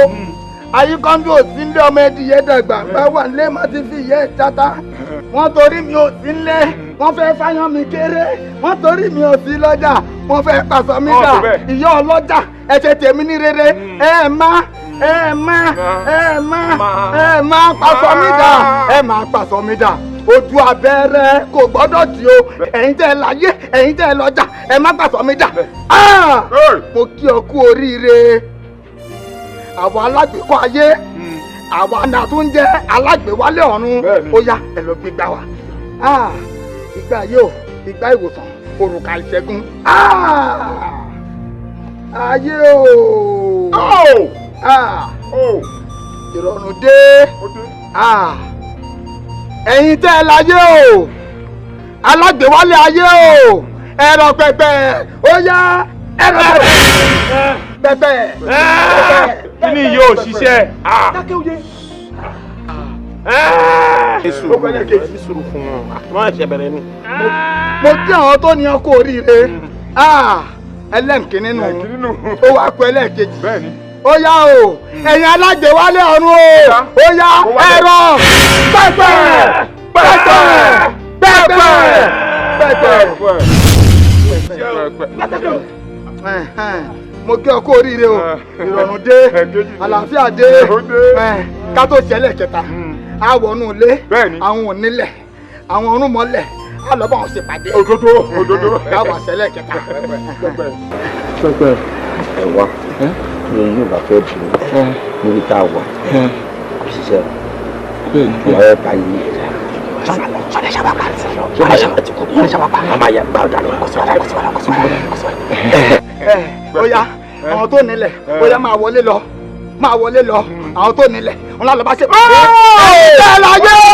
ayíkọ́ńdú ò sí nílé ọmọ ẹdìyẹ dàgbà bá wà nílé má ti fi ìyẹ́ ìjata. wọ́n torí mi ò sí nílé wọ́n fẹ́ fáyán mi kéré wọ́n torí mi ò sí lọ́jà wọ́n fẹ́ pàṣọ mi dà ìyá ọlọ́jà ẹ ṣe tèmi ní rere ẹ má pàṣọ mi dà ẹ má pàṣọ mi dà ojú abẹ́rẹ́ kò gbọ́dọ̀ tí o ẹ̀yin tẹ́ ẹ láyé ẹ̀yin tẹ́ ẹ lọ́jà ẹ má pàṣọ mi dà. mo kí ọ kú oríire àwọn alágbèékọ́ ayé àwọn àna tó ń jẹ́ alágbèéwálé ọ̀run ó yá ẹ lọ gbégbá wa ìgbà yóò ìgbà ìwòsàn òrùka ìṣẹ́gun ayé o ìrọ̀rùn dé ẹ̀yin tẹ́ ẹ láyé o alágbèéwálé ayé o ẹ̀rọ pẹpẹ ó yá ẹ̀rọ pẹpẹ. kí ni yóò ṣiṣẹ́. dákẹ́ òye. ó gbẹ́lẹ̀ kejì ní sùúrù fún wọn wọ́n ẹ̀ṣẹ̀ bẹ̀rẹ̀ ni. mo kí àwọn tó ní ọkọ oríire ẹlẹ́ǹkì nínú ó wàá pẹ́ ẹlẹ́ẹ̀kejì ó yá o ẹ̀yin alágbèéwálé ọ̀run o ó yá ẹ̀rọ pẹpẹ mo kí ọ kú oríire o ìrọ̀rùn dé àlàáfíà dé ká tó ṣẹlẹ̀ kẹta a wọnú ilé àwọn onílẹ̀ àwọn ọ̀rúnmọlẹ̀ a lọ bá wọn ṣèpàdé òdodo ká wà ṣẹlẹ̀ kẹta. pẹpẹ ẹ wá ní yóò bá fẹ́ bù ú níbi tá a wà kò ṣiṣẹ́ ìwà ẹ̀ bá yí ọ̀rẹ́ sábàpá àmà yà gbà ọ̀dà lọ kọ̀síwájú. ó yá àwọn tó nílẹ̀ ó yá máa wọlé lọ àwọn tó nílẹ̀ wọn lọ bá ṣe. ẹ láyé o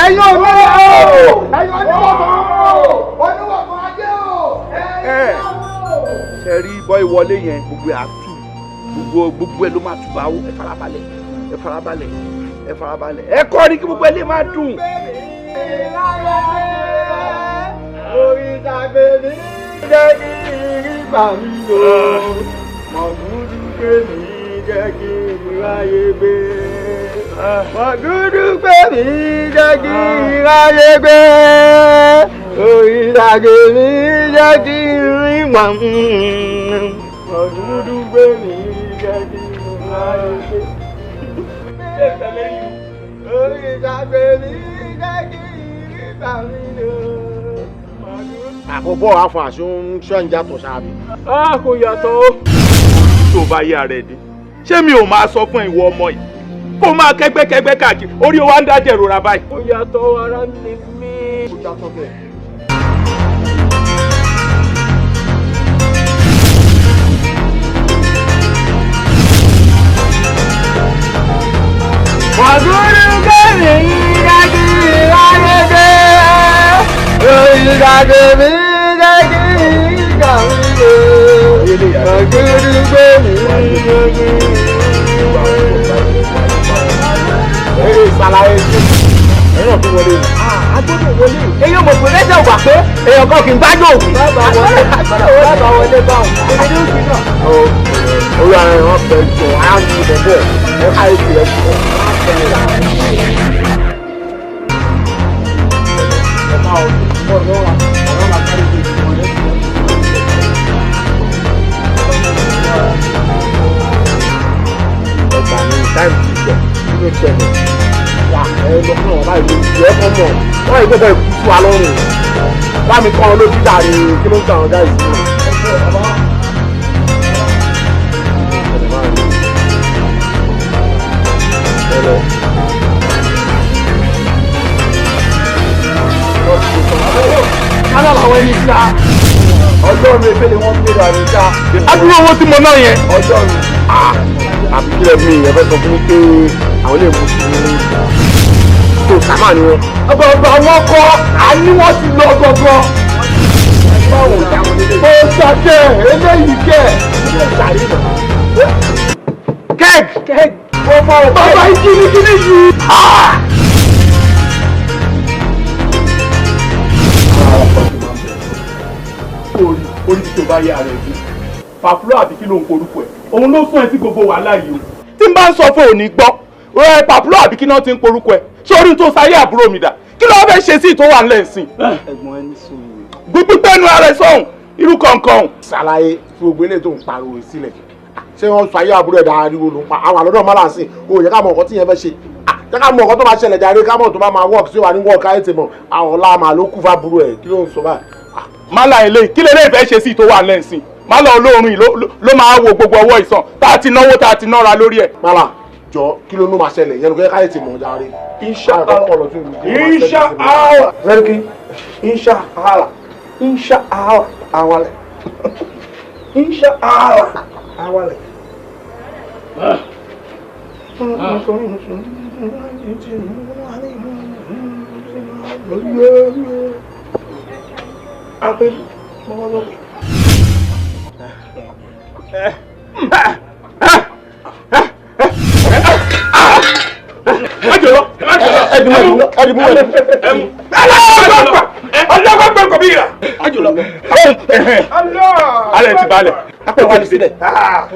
ẹ̀yin oníwọ̀n ajé o. ṣe rí bọ́ ìwọlé yẹn gbogbo àtú gbogbo ẹ ló máa tùbà ó ẹ farabalẹ̀ ẹ kọ́ ni kí gbogbo ẹ lè máa dùn. orí ìtàgbé mi jẹ́ kí ìrìgbà mi lò mọ̀gúdú gbé mi jẹ́ kí ìráyé gbé mọ̀gúdú gbé mi jẹ́ kí ìráyé gbé orí ìtàgbé mi jẹ́ kí ìrìgbà mọ̀gúdú gbé mi jẹ́ kí ìráyé gbé. ṣé tẹ̀lé yìí. Ìgbàgbé mi kẹ́kì nígbà mi lò. Àkọ́bọ̀ àfọ àṣọ ń ṣọ́njà tó ṣáàbì. A kò yàtọ̀ o. Tó bá yá rẹ̀ dé. Ṣé mi ò máa sọ fún ìwọ ọmọ yìí? Kó máa kẹ́gbẹ́kẹ́gbẹ́ káàkiri, orí wa ń dájẹ́ ìrora báyìí. Ó yàtọ̀ ara ni mí. Ó yàtọ̀ bẹ́ẹ̀. Wàgúrú kẹ́mi dájú ayédè. Ìdàgbé mi dájú ìgbà mi lò. Wàgúrú kẹ́mi dájú. Eré ìsàlàyé sí. Ẹ̀rọ tó wọlé. Agbọ́dọ̀ wọlé. Eyín ọmọ pé lẹ́sẹ̀ ògbà pé èèyàn kan kì í gbájú òkú. Bàbá wọlé báwọn. Èmi ní òkú náà. Orí ara ẹ̀ wọ́n fẹ́ jọ àánú bọ̀bọ̀ ẹ̀ ká èsì rẹ̀ jù. Ọ̀gbà ni táìmù ti jọ nínú ìṣẹ̀lẹ̀. Wà ẹ lọ fún ọ̀rọ̀ báyìí lójú ẹ̀ kọ́ mọ̀. Wọ́n yìí gbọ́dọ̀ ìkú sí wa lọ́rùn. Bá mi kọ́ ọ lójú dàrí kí ló ń ta ọ̀dà ìsìn náà. Kálá làwọn ẹni ta. Ọlọ́run efe ni wọ́n gbé ra ní ta. Adúrú owó tí mo ná yẹn. Ọlọ́run. Àbí kílẹ̀ mi ìyẹn fẹ́ sọ fún mi pé àwọn lè mú sí i. Tó sàmà ni wọn. Ọgbọ̀ngbọ̀ wọn kọ́ àní wọ́n ti lọ gbọ̀ngàn. Ó ṣàkẹ́ eléyìí kẹ́. Kẹ́ẹ̀kì. Bàbá ìkíníkíní yìí. Orí tí o bá yá rẹ̀ bí. Pàfúlọ́ àbí kí ló ń porúkọ ẹ̀? Òun ló sún ẹ sí gbogbo wàhálà yìí o. Tí n bá ń sọ fún òní gbọ́, pàfúlọ́ àbí kí náà ti ń porúkọ ẹ̀? Ṣé orí tó sáyé àbúrò mi dà? Kí ló fẹ́ ṣe sí ìtò wà ńlẹ̀ ńsìn? Ẹ̀gbọ́n ẹni sùn. Gbígbẹ́nu ara ẹ̀ sọ̀hún, irú kọ̀ọ̀kan. Ṣàlàyé fún gbogbo eléyìí tó ń pariwo sílẹ̀. Ṣé wọ́n sọ ayé àbúrò ẹ̀dá ariwo ló ń pa? Àwọn àlọ́dọ̀ máa láǹsìn. O yẹ ká mọ nǹkan tí yẹn fẹ́ ṣe. Jẹ́ ká mọ nǹkan tó máa ṣẹlẹ̀ jáde ká mọ̀ tó bá máa wọ́ọ̀kì sí wa ní wọ́ọ̀kì ayé tèmọ̀. Àwọn ọ̀la màá ló kú fábúrò ẹ̀. Kí ló ń sọ báyìí? Málà ilé kí lè lè fẹ́ ṣe sí ìtò wà ńlẹ̀ ńsìn? Málà olóorun yìí ló máa wo gbogbo ọwọ́ ìsàn tá a ti náwó tá a ti nára lórí ẹ̀. Málà jọ kí ló máa ṣẹlẹ̀ yẹn ló káyé tèmọ̀ jáde. Inshallah. Zeriki. Inshallah. Inshallah. Awale. Inshallah. Awale. Alẹ́ ti balẹ̀. Apẹ̀ wálé sílẹ̀.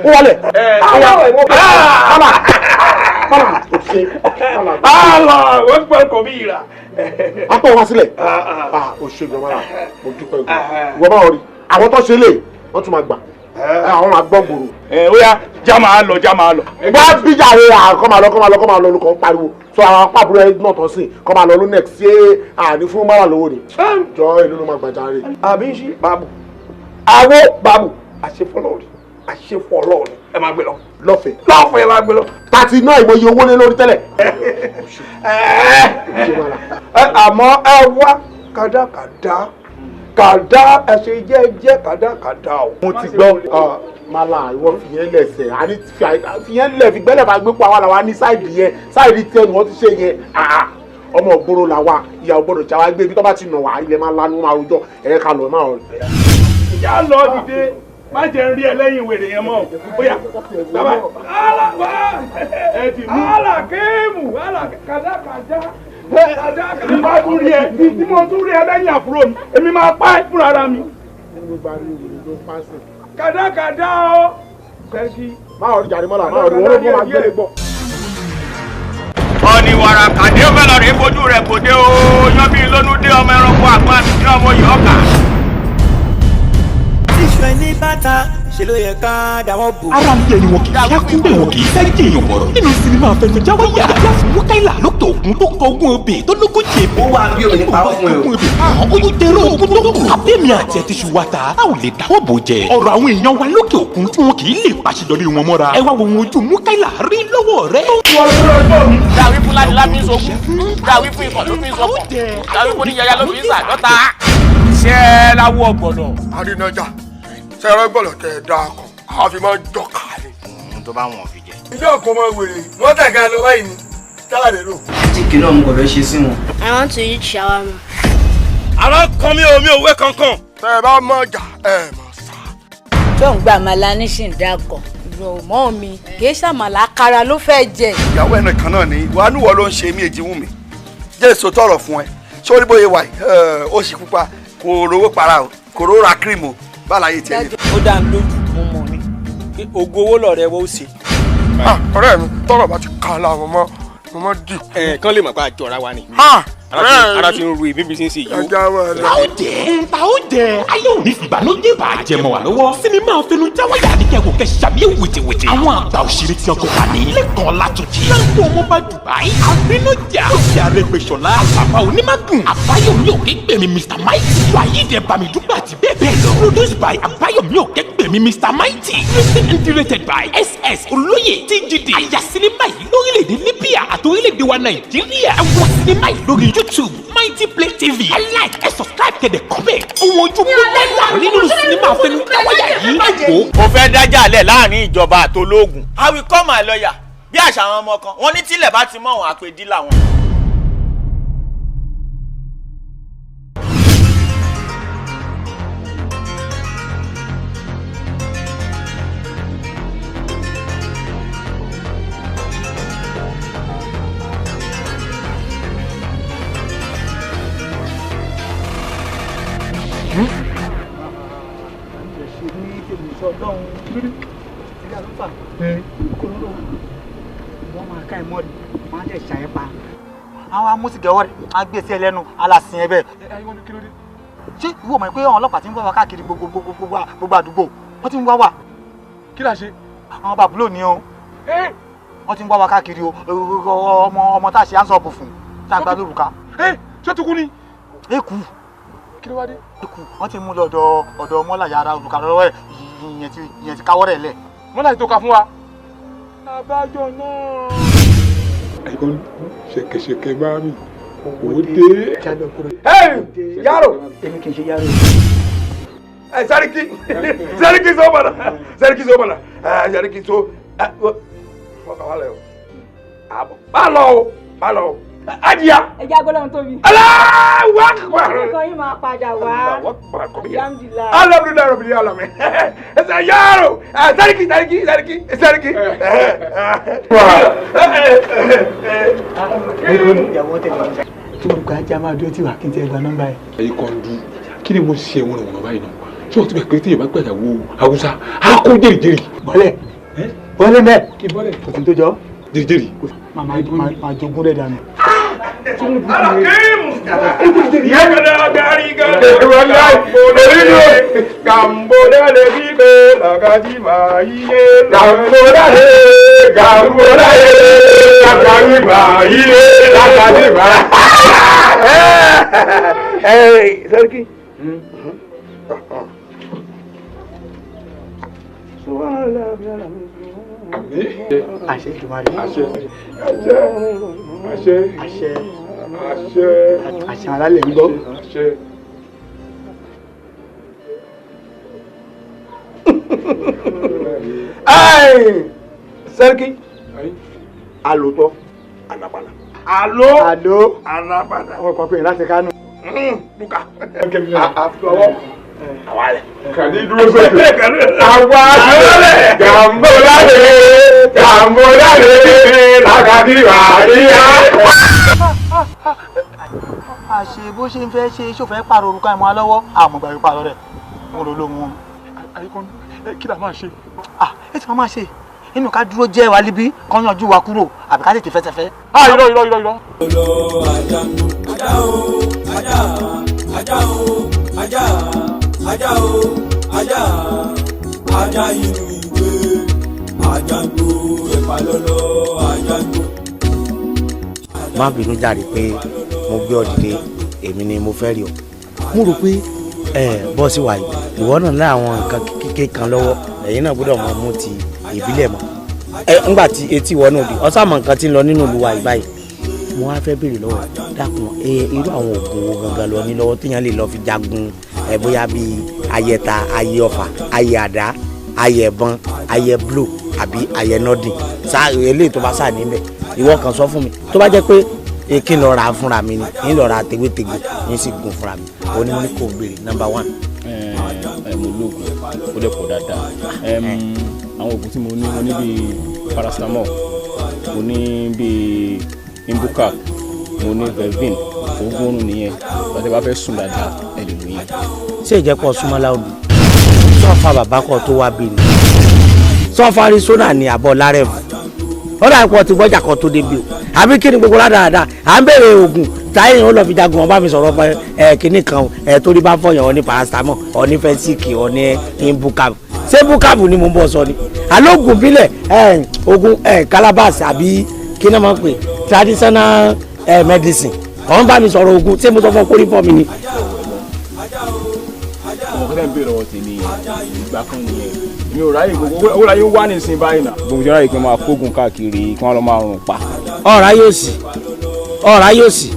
Ó wálẹ̀. Wọ́n gbọ́ kò bí ìrà. Apẹ̀ wá sílẹ̀. O ṣe gbọ́n mọ́ra. Mo dúpẹ́ gbọ́. Wọ́n bá wọ̀ rí. Àwọn tó ṣe lè wọ́n tún máa gbà. Àwọn máa gbọ́ gbòòrò. Ó yá já máa lọ já máa lọ. Wá bíjà rẹ̀ kọ́ máa lọ olùkọ́ pariwo. So àwọn pàbúrò ẹ̀ náà tán sí kọ́ máa lọ ló next ṣé àní fún mọ́ra lówó ni. Jọ ìlú ló máa gbàjà rẹ̀. Àbí ṣí bàbù. Àwo bàbù. Àṣefọ́lọ́ọ̀rì. Àṣefọ́lọ́ọ̀rì. Ẹ máa gbé lọ. Lọ́fẹ̀ẹ́. Lọ́fẹ̀ẹ́ máa gbé lọ. Tàti náà ìmọ̀ye owó lé lórí tẹ́lẹ̀. Àmọ́ ẹ wá kàdákàdá kàdá ẹsẹ̀ jẹ́ kàdákàdá o. Mo ti gbọ́ mala ìwọ fìyẹn lẹsẹ̀ àní fìyẹn lẹ̀ fi gbẹ́lẹ̀ bá gbé pa wà làwa ní sáìdì yẹn sáìdì tí ẹnu wọn ti ṣe yẹn ọmọ ògbóró la wa ìyàwó gbọ́dọ̀ já wa gbé ibi tó bá ti nà wá ilẹ̀ máa lanu máa rojọ́ ẹ̀yẹ ká lọ máa rọ. ìyá lọ dìde má jẹ́ ń rí ẹ lẹ́yìn wèrè yẹn mọ́ bóyá bàbá alàbà ẹ ti mú. alàkéèmù alàkàdákàdá tí mo tún rí ẹ lẹ́yìn àbúrò mi èmi máa pa ẹ́ fúnra ara mi. kàdákàdá o. máa rí jàre mọ́lá máa rí wọ́n ló máa gbélé gbọ́. ọ̀nì wàrà kàdé ó fẹ́ lọ rí fojú rẹ̀ kò dé o yan bí lónú dé ọmọ ẹranko àgbọn àti tí ọmọ yìí ọkà. Iṣu ẹni bàtà ṣe ló yẹ ká dáwọ́ bò. ara ń yẹ ni wọn kì í yákú bẹ́ẹ̀ wọn kì í fẹ́ jẹ̀yàn bọ̀rọ̀ nínú sinimá Fẹ̀fẹ̀jáwáyà láti Mukaila lókè òkun tó kọ ogún obì tó lógójì èbó. ó wà bí òní pa ọkùnrin o. ogún obì oyún tẹ̀rọ ogún tó kù. abẹ́mi àti ẹtí ṣu wata a ò lè dáwọ́ bò jẹ. ọ̀rọ̀ àwọn èèyàn wa lókè òkun tí wọn kì í lè pàṣẹdọ̀rí wọn mọ́ra. ẹ wá wo ohun ojú Mukaila rí lọ́wọ́ rẹ. dàwí fún ládìlá fi ń sokùn dàwí fún ikọ̀ ló fi ń sọkùn dàwí fún níyàyà ló fi ń sàdọ́ta. iṣẹ́ láwọ ọ̀gbọ̀nọ̀. àrínájà sẹ́rẹ́ gbọ́dọ̀ tẹ̀ ẹ́ dáa kan a fi máa ń dọ̀ka ni. tó bá wọn fi jẹ. ìjọ kò máa wèrè wọ́n tẹ̀ka lọ báyìí ni táàdé lò. jíkì náà mo kò fẹ́ ṣe sí wọn. I want to eat shawarma. àwọn kan mi ò wé kankan. tẹ ẹ bá mọ ọjà ẹ mọ sá. tó ń gba àmàlà ní ṣìǹdàkọ mọ́ mi kì í ṣàmàlà kára ló fẹ́ jẹ. ìyàwó ẹnì kan náà ni wàá níwọ̀ ló ń ṣe mí èjì wù mí jẹ́ èso tọrọ fún ẹ sórí bóyá wà ó sì pupa kò rówó para o kò rówó ra kírímù báláyé tiẹ̀ ní. ó dá mi lójú mo mọ̀ ni pé ògo owó lọ̀rẹ́ wọ́n ó ṣe. ọ̀rẹ́ mi tọrọ bá ti kàn la mo mọ dì. kán lè mọ̀ pé àjọra wa ni. ara ti ń ru èmi bí sí ń ṣe yìí. ta ó jẹ ayé òní fìbànújẹ́ bá jẹ mọ́ wa lọ́wọ́. sinimá Fẹ̀fẹ̀jáwáyà ni kẹ́kọ̀ọ́ kẹ́ sàbíyẹ wìtìwìtì. àwọn àgbà òṣèré tí ọkọ̀ wà ní. Lẹ́kan Látúnjí. láńkó ọmọọba Dubai. àbínújà. lókè Arẹ́gbẹ́ṣọlá. àbàbà onímàgùn. àbáyọ̀mí òkègbèmí Mr Mighty. wàyídẹ bàmídúgbà àti bẹ́ẹ̀ bẹ́ẹ̀ lọ. produced by àbáyọ̀mí òkègbèmí Mr Mighty. written and directed by SS Olóyè TGD. àyà sinimá yìí lórílẹ̀‐èdè Libya àti orílẹ̀‐èdè wa Nàìjíríà. àwọn sinimá yìí lórí YouTube Mighty Play TV. ẹ like ẹ subscribe kẹ́ dẹ̀ comment. ohun ojú Mukaila nínú sinimá Fẹ̀fẹ̀jáwáyà yìí. ó fẹ́ dájà lẹ̀ láàrin ìjọba àtológun. I will call my lawyer bí àṣà àwọn ọmọ kan wọ́n ní tílẹ̀ bá ti mọ̀ wọn àpèdí làwọn. àwọn amúsìgẹ̀wọ́ rẹ̀ á gbé sí ẹlẹ́nu alásìn ẹ bẹ́ẹ̀. ṣé ìwọ mọ̀ pé àwọn ọlọ́pàá ti ń wá wa káàkiri gbogbo àdúgbò wọ́n ti ń wá wa. kí la ṣe. àwọn bàbúlò ni o wọ́n ti ń wá wa káàkiri o ọmọ tá a ṣe ánsọ̀pù fún tá a gba lórúkà. ṣé tukú ni. eku. kí ló wá dé. eku wọ́n ti mú lọ ọ̀dọ̀ mọ́là yàrá olùkà lọ́wọ́ ẹ̀ ìyẹn ti káwọ́ rẹ̀ lẹ̀. mọ́là yìí tó ka fún wa. àbájọ náà. ẹ̀gbọ́n ṣẹ̀kẹ̀ṣẹ̀kẹ̀ bá mi ò dé. yàrá èmi kì í ṣe yàrá. Sẹ́ríkì sọ bọ̀nà Sẹ́ríkì sọ wọ́n kà wá lẹ̀ o bá lọ o adìyà. ẹja gbọ́dọ̀ tóbi. Allahu Akbar. ẹ̀kọ́ yìí máa padà wá. alhamdulilayi. alhamdulilayi rabbil alamin. ẹsẹ̀ yàrá Sẹ́ríkì. ìyàwó tẹ̀lé tí olùkọ́ ajá máa dúró tí wà kí n tẹ́ gba nọ́mbà ẹ̀. ẹ̀yin kan dùn kí ni mo ṣe wọn ìwọ̀n báyìí náà tí wọ́n ti bẹ̀ pé tí yorùbá gbàyàwó haúsá á kó jèrìjèrì. bọ́lẹ̀ mẹ́ kò sí tó jọ. jèrìjèrì. máa jogún rẹ̀ dànù. Sẹ́ríkì. àṣẹ ìdùmarè. àṣẹ alálẹ̀ ń gbọ́. Sẹ́ríkì. Alòtọ́ anapala. Alo anapala. àwọn kan pè é láti Kánò. Luka. Àfọwọ́. Àwalẹ̀. Kàdí dúró sókè. Àwalẹ̀. Gàmbólálẹ̀ làkàdí wàríyá. àṣe bó ṣe ń fẹ́ ṣe ṣòfẹ́ pààrọ̀ orúkọ ìmọ̀ alọ́wọ́ àmọ̀gbà yóò pààrọ̀ rẹ̀ mo lò lóhun wọn. àyíkọ́ni kí la máa ṣe. ẹ ti máa ṣe inú ká dúró jẹ́ wa líbí kán yanjú wa kúrò àbí ká tètè fẹ́sẹ̀fẹ́. irọ́. ajá inú ìwé Àjàngbò ẹ̀pà lọ́lọ́ Àjàngbò. má bínú jàre pé mo gbé ọ dìde èmi ni mo fẹ́ rí ọ mo rò pé bọ́ọ̀sì wà yìí ìwọ náà lá àwọn nǹkan kékeré kan lọ́wọ́ ẹ̀yin náà gbọ́dọ̀ mọ mú ti ìbílẹ̀ mọ́ ńgbà tí etí ìwọ náà di ọ̀sàmọ̀ nǹkan tí ń lọ nínú ìlú wa ìbáyìí mo wá fẹ́ béèrè lọ́wọ́ dákun irú àwọn oògùn wo gangan lọ ní lọ́wọ́ téèyàn lè lọ fi jagun bóyá bíi ayẹta ayẹ ọfà ayẹ àdá ayẹ ẹ̀bọn ayẹ blo àbí ayẹ nọ́dìn eléyìí tó bá sà níbẹ̀ ìwọ kan sọ fún mi tó bá jẹ́ pé kí n lọ ra fúnra mi ni kí n lọ ra tewétegbò yín sì gun fúnra mi ó ní mo ní kò béèrè number 1. mo lóògùn ó dẹ̀ pọ̀ dáadáa àwọn oògùn tí mo ní bíi paracetamol mo ní bíi imbucap mo ní velvin oògùn oorun nìyẹn bàtẹ́ bá fẹ́ sùn dáadáa ẹ lè lò yẹn. ṣé ìjẹ́pọ̀ súnmọ́ láòdù sọ́ọ̀fà bàbá kan tó wá bí ni sọ́ọ̀fà arizona ní àbọ̀ lárẹ́fù ó dà pọ̀ tí gbọ́jà kan tó débi o àbí kí ni gbogbo ládàáda à ń béèrè oògùn táyìn ó lọ fi jagun ọba mi sọ̀rọ̀ kínní kan torí bá fọyàn ọ ní paracetamol ọ ní fẹsíkì ọ ní imbucap ṣé imbucap ni mo ń bọ̀ sọ ni alóògùn bílẹ̀ oògùn calabash àbí kí ni wọ́n máa ń pè traditional medicine ọ̀hún bá mi sọ̀rọ̀ oògùn ṣé mo sọ fún ọ kórìí fọ́ mi ni. ọmọ kọ́tà ń bèèrè ọwọ́ tèmi ìgbà kan nìyẹn mi ò ráyè gbogbo owó ráyè wá nísìnyí báyìí náà gbogbo ìjọba yìí kí wọ́n máa kógun káàkiri kí wọ́n lọ máa rùn pa. ọ̀rá yóò sì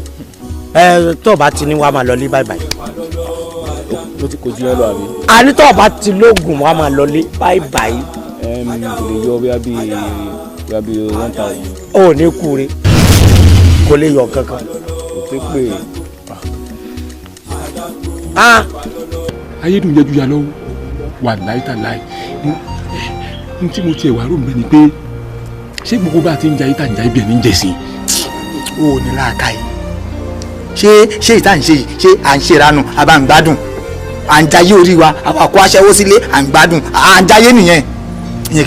tó o bá ti ní wàá máa lọ lé báyìí báyìí. ó ti kojú ẹ lọ àbí. àní tó o bá ti lóògùn wàá máa lọ lé báyìí báyìí. kò lè yọ bóyá bíi 1000. ó ní kúre kò lè yọ kankan. kò tó pè é. ayédùn yẹjú ya lọ́wọ́ wà láìta láì ní tí mo tiẹ̀ wá rò mbẹ́ ni pé ṣé gbogbo bá a ti ń jayé tá à ń jayé bí ẹni ń jẹ sí. o ò ní láàka yìí ṣé ìta ń ṣe yìí ṣé à ń ṣèrànù àbá ń gbádùn à ń jayé orí wa àwa kó aṣẹ́wó sílé à ń gbádùn à ń jayé nìyẹn ìyẹn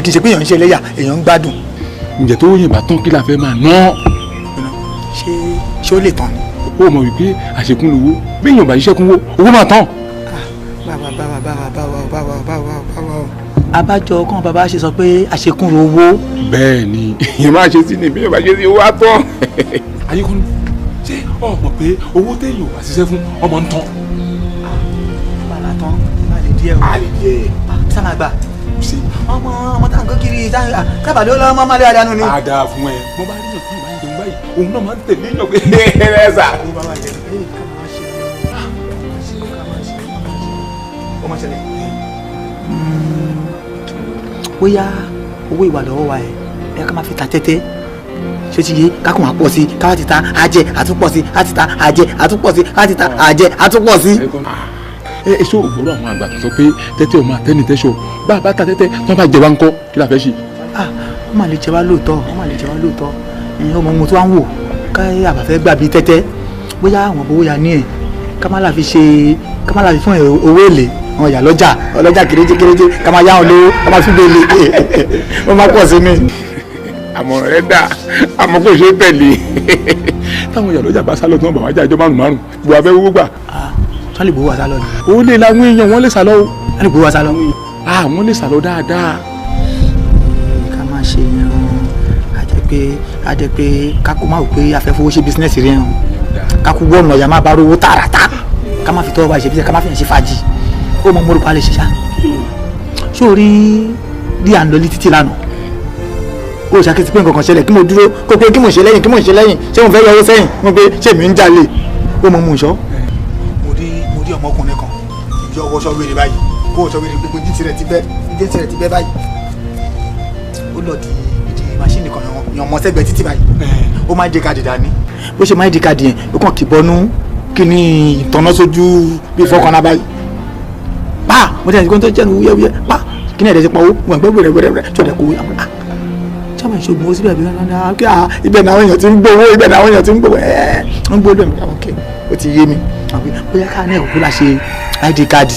kí n ṣe pé èèyàn ń ṣe ẹlẹ́yà èèyàn ń gbádùn. ǹjẹ́ tó yìnbá tán kí la fẹ́ máa ná. ṣé ó lè tán ni. ó mọ̀ wípé àṣekún lówó bí èèyàn bá ṣiṣẹ́ kún owó máa tán. báwa abájọ kan bàbá ṣe sọ pé àṣekún owó. bẹ́ẹ̀ ni ìyẹn máa ṣe sí ni bí èèyàn bá ṣe sí owó á tán. ayékún ṣé o mọ̀ pé owó téèyàn bá ṣiṣẹ́ fún ọmọ ń tán. bàlá tán má lè díẹ̀ o. a lè díẹ̀. sáà gbà ọmọ tá à ń kó kiri sábà ló lọ́mọ má lé adánú ni. a dáa fún ẹ mo bá rí yàn kí ìbáyìí tó ń báyìí òun náà máa ń tẹ̀lé yàn pé ẹ sà. bóyá owó ìwà lọ́wọ́ wa ẹ̀ ká máa fi ta tẹ́tẹ́ ṣé ti yé kákùn àpọ̀ sí káwá ti ta àjẹ àtúpọ̀ sí àti ta àjẹ àtúpọ̀ sí àti ta àjẹ àtúpọ̀ sí. èso ògbóró àwọn àgbà tó sọ pé tẹ́tẹ́ ò máa tẹ́ni tẹ́sọ̀ bá a bá ta tẹ́tẹ́ tí wọ́n bá jẹ wá ń kọ́ kí la fẹ́ ṣe. wọ́n máa lè jẹ wá lóòótọ́ ìyẹn ọmọ ohun tó wá ń wò ká àbàfẹ́ gbà bíi tẹ́tẹ́ bóyá àwọn owó ya ní ẹ̀ ká má láfi fún owó èlé àwọn ìyá ọlọ́jà kéréje ká máa yá wọn lówó ká máa fi bèèlè wọ́n máa pọ̀ sí mi. àmọ̀ràn rẹ dà àmọ́ kò ṣe é tẹ̀lé táwọn ìyá ọlọ́jà bá sálọ tí wọ́n bá wájà ẹjọ́ márùn-ún gbọ́ abẹ́ owó gbà. wọ́n lè gbowó wa sálọ ni. ó lè làwọn èèyàn wọ́n lè sálọ o. wọ́n lè gbowó wa sálọ. wọ́n lè sálọ dáadáa. ká máa ṣe yẹn a jẹ́ pé kákó máa wò pé afẹ́fowó ṣe bísínẹ́sì rẹ̀ hàn kákó wọ́ọ̀nù ọ̀yà máa bá rówó tààràtà ká má fi tọ́wọ́ bá ṣe bísínẹ́sì ká má fi hàn ṣe fàájì ó mọ mórúkọ alẹ́ ṣiṣá sórí bí à ń lọ ní títí lánàá ó ṣàkíyèsí pé nǹkan kan ṣẹlẹ̀ kí mo dúró kó pé kí mo ṣe lẹ́yìn ṣé mo fẹ́ yọ owó sẹ́yìn mo pé ṣé mi ń jalè ó mọ mú ìṣọ́. mo rí ọmọkùnrin kan ìjọ ọwọ́ ṣọ́wéré báyìí kó o ṣọ́wéré gbogbo jíǹsì rẹ̀ ti bẹ́ báyìí ó lọ di ìdí máṣíìnì kan yan ọmọ sẹ́gbẹ̀ẹ́ títí báyìí ó máa ń di káàdì dání bó ṣe máa ń di káàdì yẹn ó kàn kì bọ́nú kí ni ìtọ́nà sójú bí fọ́kànlá báyìí pa mo tẹ̀sí kó tó jẹ́ nu wúyẹ́wúyẹ́ pa kí ni ẹ̀dẹ̀ ti pa owó wọn gbẹ́ wẹ̀rẹ̀ tó dẹ̀ kó wí àwọn sábà ìṣògùn ó síbẹ̀ bí wọ́n náà kí ibẹ̀ náà àwọn èèyàn ti ń gbowó ń gbowó lómi àwọn kẹ́ ó ti yé mi bóyá ká ní ẹ̀kọ́ la ṣe id card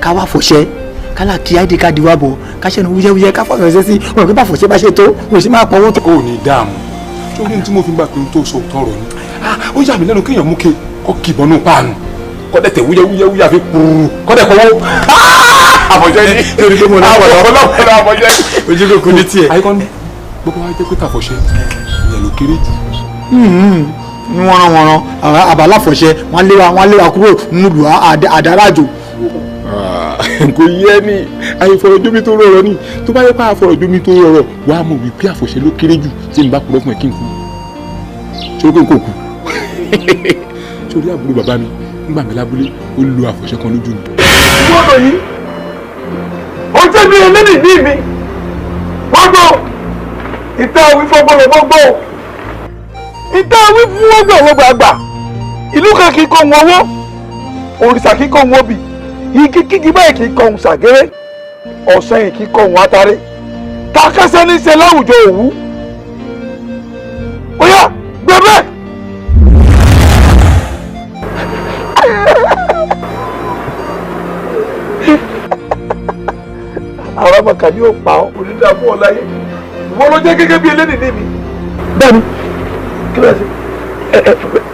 ká wá fọṣẹ́ ká là kí id card wá bọ̀ ká ṣẹ́nu wúyẹ́wúyẹ́ ká fọ̀rọ̀ ṣẹ́ sí wọn kí bá fọṣẹ́ bá ṣe tó wọn sì máa pọ̀wọ́ tó. ó ní dààmú sórí ní tí mo fi gbà pé n tó sọ tọrọ ni ó yà mí lẹ́nu kéèyàn mú ke kọ́ kìbọnú páànù kọ́dẹ̀ tẹ̀ wúyẹ́wúyẹ́ àfi kúrú kọ́dẹ̀ kọ́wọ́ àfọ̀ṣẹ́ ni torí pé mo ọlọ́pọ̀lọ́ àfọ̀ṣẹ́ ni. ojú kò kú ní tiẹ̀. Ayíkọ́ni gbogbo wa jẹ́ pé tàfọ̀ṣẹ́ ìyẹn ló kéré jù. ní wọ́nranwọ̀nran àbáláfọ̀ṣẹ́ wọ́n lé wa kúrò nílùú àdárájò. kò yẹ ní àìfọ̀rọ̀jómi tó rọrọ̀ ní tó bá yẹ pé àfọ̀rọ̀jómi tó rọrọ̀ wà á mọ̀ wípé àfọ̀ṣẹ́ ló kéré jù tí n bá kúrò fún ẹ kí n kú sórí pé n kò kú sórí àbúrò bàbá mi nígbà mi lábúlé ó lo àfọ̀ṣẹ́ kan lójú mi. gbọ́dọ̀ yìí ó jẹ́ bí ẹlẹ́nìí ní mi wọ́n gbọ́ ìta òwí fọ́gbọ́n gbọ́ ìta òwí fún ọgbọ̀n àgbà ìlú kan kì í kọ́ wọn wọ́ òrìṣà kì í kọ́ wọn bì igi kígi báyìí kì í kọ́ wọn ṣàgéré ọ̀sán yìí kì í kọ́ wọn atare takásẹ́ ní í ṣe láwùjọ òwú ó yá gbẹ̀bẹ̀. àwọn ọmọkà ni yóò pa ọ onídàá fún ọ láyé ìwọ ló jẹ́ gẹ́gẹ́ bí eléyìí ní mi. bẹ́ẹ̀ni kí ló ṣe.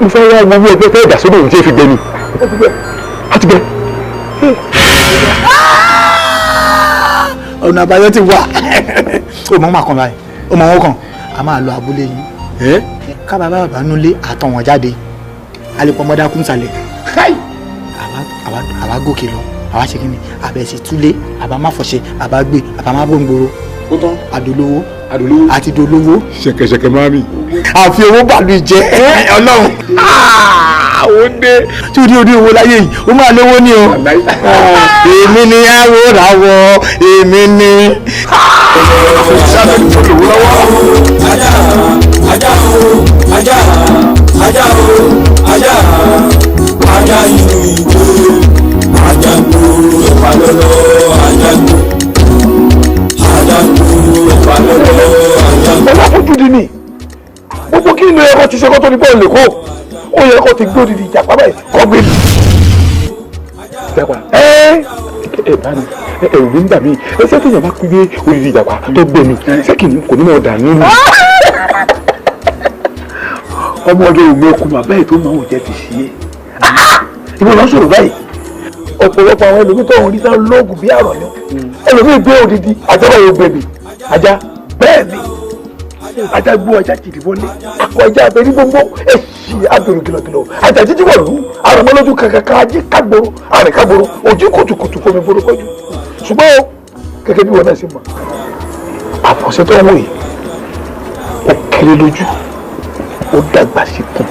mo fẹ́ wá gbogbo ẹgbẹ́ fẹ́ ìdásódò òun tí ì fi gbẹ ni. ó ti gbẹ. a ti gbẹ. ọ̀nà àbáyọ ti wà ó mọ̀ máa kàn báyìí ó mọ̀ wọ́n kàn a máa lọ abúlé yìí ká bàbá bàbá nulẹ̀ àtọ̀ wọn jáde alẹ́pọ̀ mọ́dá kún sàlẹ̀ àwa gòkè lọ àwa ṣe kí ni àbẹ̀sí túlé àbá má fọṣẹ àbá gbé àbá má gbòǹgbòrò àdolówó àti dolówó ṣẹ̀kẹ̀ṣẹ̀kẹ̀ máa mi. àfi owó bàlú jẹ Ọlọ́run ó dé tí o ní orí owó láyé yìí ó máa lówó ní o èmi ni àwòrán èmi ni. ajá inú ìgbó ajá gbòòrò ìpalọ́lọ́ ajá gbòòrò ìpalọ́lọ́ ajá gbòòrò. ọlọ́fojú di ni gbogbo kí ni ẹ̀kọ́ ti ṣe kó tó ní bọ́ọ̀lù lè kó ó yẹ kó ti gbó didi ìjàpá báyìí kọ́ gbé mi. báyìí ẹ̀rù ló ń gbà mí ẹsẹ̀ tí èèyàn bá gbé odidi ìjàpá tó gbé mi ṣé kò ní mọ̀ dànù nù. ọmọdé ògbó okùn bàbá ẹ̀ tó máa ń jẹ́ ti ṣe é ìwọ lọ sọ̀rọ̀ báyìí ọ̀pọ̀lọpọ̀ àwọn ẹlòmíì tó ń rí sáà lóògùn bí àrọ̀ ni ẹlòmíì gbé odidi ajá yóò gbé mi ajá bẹ́ẹ̀ ni ajá gbó ajá jìdí wọlé akọ ajá abẹ́rí gbogbo èsì abẹ́rù kìlọ̀kìlọ̀ ajá jíjí wà lù àrùnmọ́lójú kankan ajé kágboro àrìn kágboro ojú kùtùkùtù fomi gboro pọ́jú ṣùgbọ́n gẹ́gẹ́ bí wọn náà ṣe mọ̀ àfọ̀ṣẹ́ tó ń wò yìí ó kéré lójú ó dàgbà sí kùn.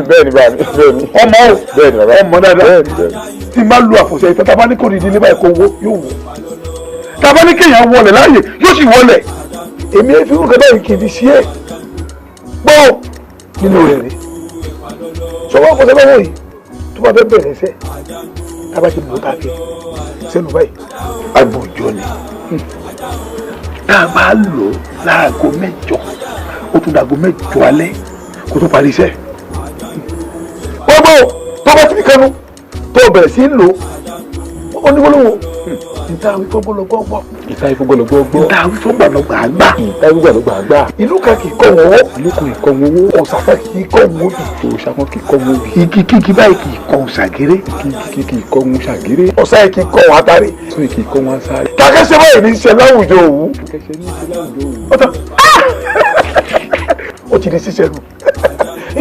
bẹ́ẹ̀ni bá mi bẹ́ẹ̀ni. ọmọ o bẹ́ẹ̀ni bàbá ọmọ dáadáa bẹ́ẹ̀ni bẹ́ẹ̀ni. tí máa lu àfọ̀ṣẹ́ ìtàn tábà ní kò dìde níbà ẹ̀kọ́ owó yóò wò tábà ní kéèyàn wọlé láàyè yóò sì wọlé èmi fi kúkẹ́ báyìí kì í fi sí ẹ̀ gbọ́ nínú rẹ̀ rí sọwọ́ àfọ̀ṣẹ́ bá wọ̀nyí tó bá fẹ́ bẹ̀rẹ̀ iṣẹ́ tábà ti bò tá a fi sẹ́nu báyìí agbòjọ ni tá a bá lò láago mẹ́jọ ó tún dàgó mẹ́jọ alẹ́ kó tó parí iṣẹ́ gbogbo tó bá ti fi kánú tó bẹ̀rẹ̀ sí ń lò ó ní gbólóhùn ìta ìfọgbọlọgbọ gbọ. ìta ìfọgbọlọgbọ gbọ. ìta ìfọgbọlọgbọ àgbà. ìta ìfọgbọlọgbọ àgbà. ìlú kan kì í kọ́ wọn owó. ìlú kan kì í kọ́ wọn owó. ọ̀sàfẹ́ kì í kọ́ wọn obì. òòṣàfọ́ kì í kọ́ wọn obì. igi kíkí báyìí kì í kọ́ wọn ṣàgéré. igi kì í kọ́ wọn ṣàgéré. ọ̀sà yìí kì í kọ́ wọn atare. sóyè kì í kọ́ wọn asáré. takẹ́sẹ́ báyìí ní í ṣe láwùjọ òwú. takẹ́sẹ́ ní í ṣe láwùjọ òwú. ọ̀tọ̀ ó ti di ṣíṣẹ́ nù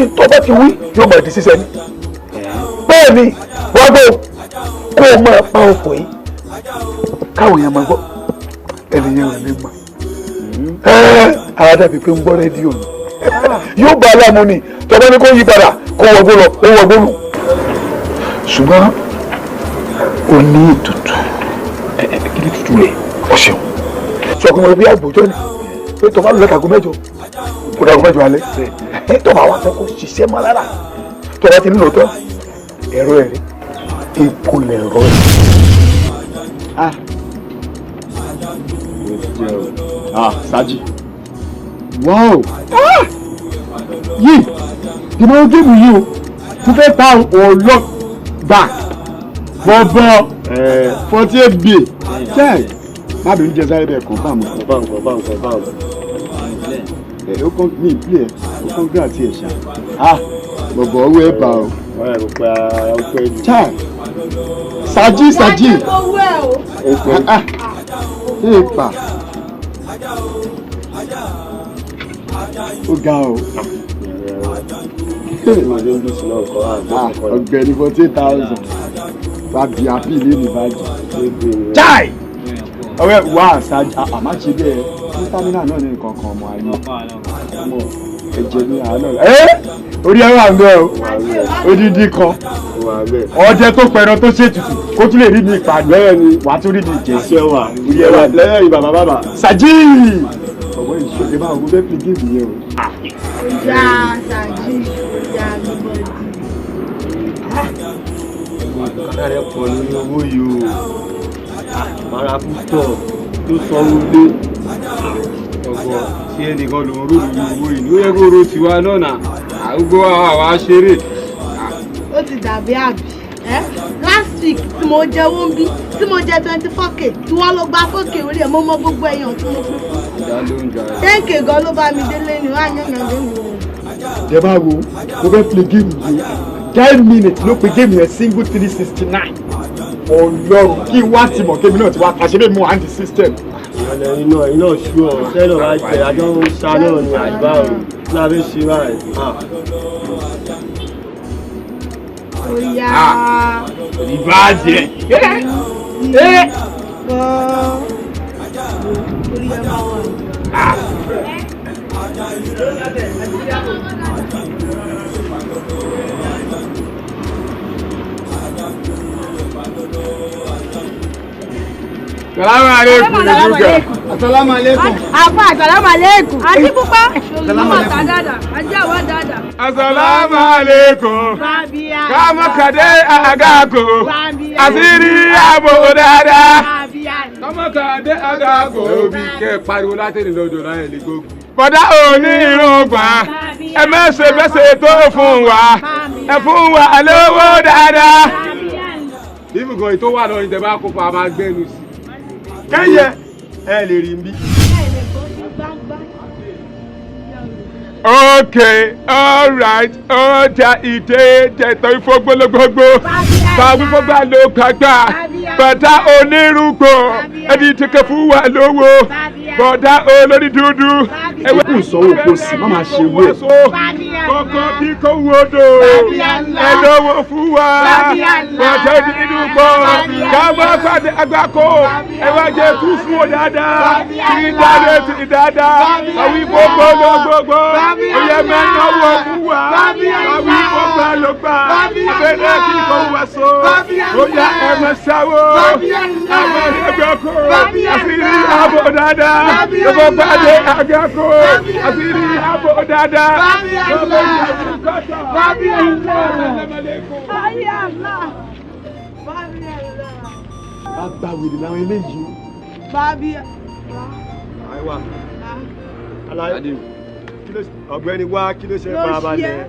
ìtọ́ bá ti wí yóò máa di ṣíṣẹ́ ni bẹ́ẹ̀ ni wọ́n gbọ́ kó o máa pa ọkọ̀ yìí káwọn èèyàn máa gbọ́ ẹnìyẹn rẹ̀ lè mọ̀ àwọn dàbí pé ń gbọ́ rédíò ni yóò bá aláàmú ni tọ́gbọ́n ní kó yí padà kó wọgbó lọ kó wọgbó lù ṣùgbọ́n o ní ètùtù kí ni ètùtù rẹ̀ ọ̀ṣẹ̀ sọkùnrin bí àgbòjọ́ ni pé tọ́ bá lọ lẹ́kàgó mẹ́jọ kó dàgó mẹ́jọ alẹ́ tọ́ bá wà fẹ́ kó ṣiṣẹ́ mọ́ lára tọ́ bá ti nílò tán ẹ̀rọ ẹ̀rí epo lẹ̀rọ ẹ̀. Saji. Wow. Yìí ìmọ̀ géèmù yìí o mo fẹ́ ta ọ̀lọ́ gbà bọ̀bọ̀ 48 b ṣáì má bẹ̀rù jẹ sáré bẹ́ẹ̀ confam. Ó kàn ní ìpìlẹ̀ ó kàn gbé àti ẹ̀ṣà bọ̀bọ̀ owó ẹ̀ bá o. Ṣáì Saji. Epa. Ó ga o. Ọ̀gbẹ́ni 48,000. Tàbí àbí ilé ní báyìí. Chai! Ọ̀rẹ́ wà Saji àmà ṣe bẹ́ẹ̀ ní támínà náà ní nǹkan kan ọmọ ayé. Ẹ̀jẹ̀ ní àánú. Orí ẹ̀rọ àgbẹ̀ o. Odidi kan. Ọdẹ tó pẹran tó ṣètùtù kó tún lè rí mi ìpàdé ẹ̀ ni wà á tún rí mi ìjẹsẹ̀ wà. Orí ẹ̀rọ lẹ́yìn ìbà bàbá. Saji! Ọ̀wọ́ ìṣòro máa wọ bẹ́ẹ̀ pín géèmù yẹn o. Ìyá Saji, ìyá Nollywood. Kọ́lá rẹ̀ pọ̀ nínú owó yìí o. Mara púpọ̀ tó sanwó lé. Ọ̀gbọ́n tí ẹnìkan lòún rò lórí owó yìí ló yẹ kó ro tiwa náà nà. Àrúgbó àwa ṣeré. Ó ti dàbí àbí. Last week tí mo jẹ owó ń bí tí mo jẹ 24k tí wọ́n ló gba 4k orí ẹ̀ mo mọ gbogbo èèyàn tí mo fi fún. 10k gan ló bá mi délé ni wọ́n á yàn yàn lónìí. Jẹ́ bá wo, mo fẹ́ play game yìí. 10 minutes ló pe game yẹn single 369. Ọlọ́run kí wá ti mọ̀ kémi náà ti wá kàṣẹ́ bẹ́ẹ̀ mú anti system. Iná ṣú ọ sẹ́nà wá jẹ àjọ ń ṣá náà ní àgbà ò lábẹ́ ṣe báyìí. Oya. Ìbàjẹ́. Salamu alaikum. Assalamu alaikum. Afa assalamu alaikum. Aji pupa. Assalamu alaikum. Aja wa dada. Assalamu alaikum. Kama kade agako. Asiri abo dada. Kama kade agako. Obi ke pariwo láti ní lọ́jọ́ náà le gogo. Bọ́dá òní irungba. Ẹ mẹ́sẹ̀ bẹ́sẹ̀ tó fún wa. Ẹ fún wa lówó dáadáa. Ibùgàn ètò wà lọ́yìn tẹ́ bá kópa máa gbẹ́nu sí. Kẹ́yẹ ẹ lè rí bí. Okay, all right, ọjà ìdè tẹ̀tọ̀ ìfọgbọ́lọ́gbọ́gbọ́ báwífọ́gbà ló gbàgbà bàtà onírúgbò ẹni tẹ̀kẹ̀ fún wa lówó bọ̀dá olórí dúdú. Ẹ̀wẹ̀ kù sọ́wọ́ kò sí, má máa ṣe wé. Kọ̀kọ́ bí kò wodò ẹ lówó fún wa bọ̀dá nínú bọ̀ káwọ́ pàdé àgbákò ẹ wá jẹ́ tún fún ọ dáadáa kí dáadé ti dáadáa àwífọ́gbọ́lọ́gbọ́gbọ́. Oye mẹ́nà wọ̀ fún wa, àwí ọgbà ló gbà, abẹ́rẹ́ kí kò wá so, oya ẹ̀mẹ̀ sáwó, ẹ̀mẹ̀ ẹgbẹ́kọ̀, àṣírí àbò dáadáa, gbogbo pàdé àgẹ́kọ̀, àṣírí àbò dáadáa, gbogbo ìyàwó kọ́tọ̀, Bàbá wèrè làwọn eléyìí. Àìwá. Aláìdé. Ọ̀gbẹ́ni wá kí ló ṣe farabalẹ̀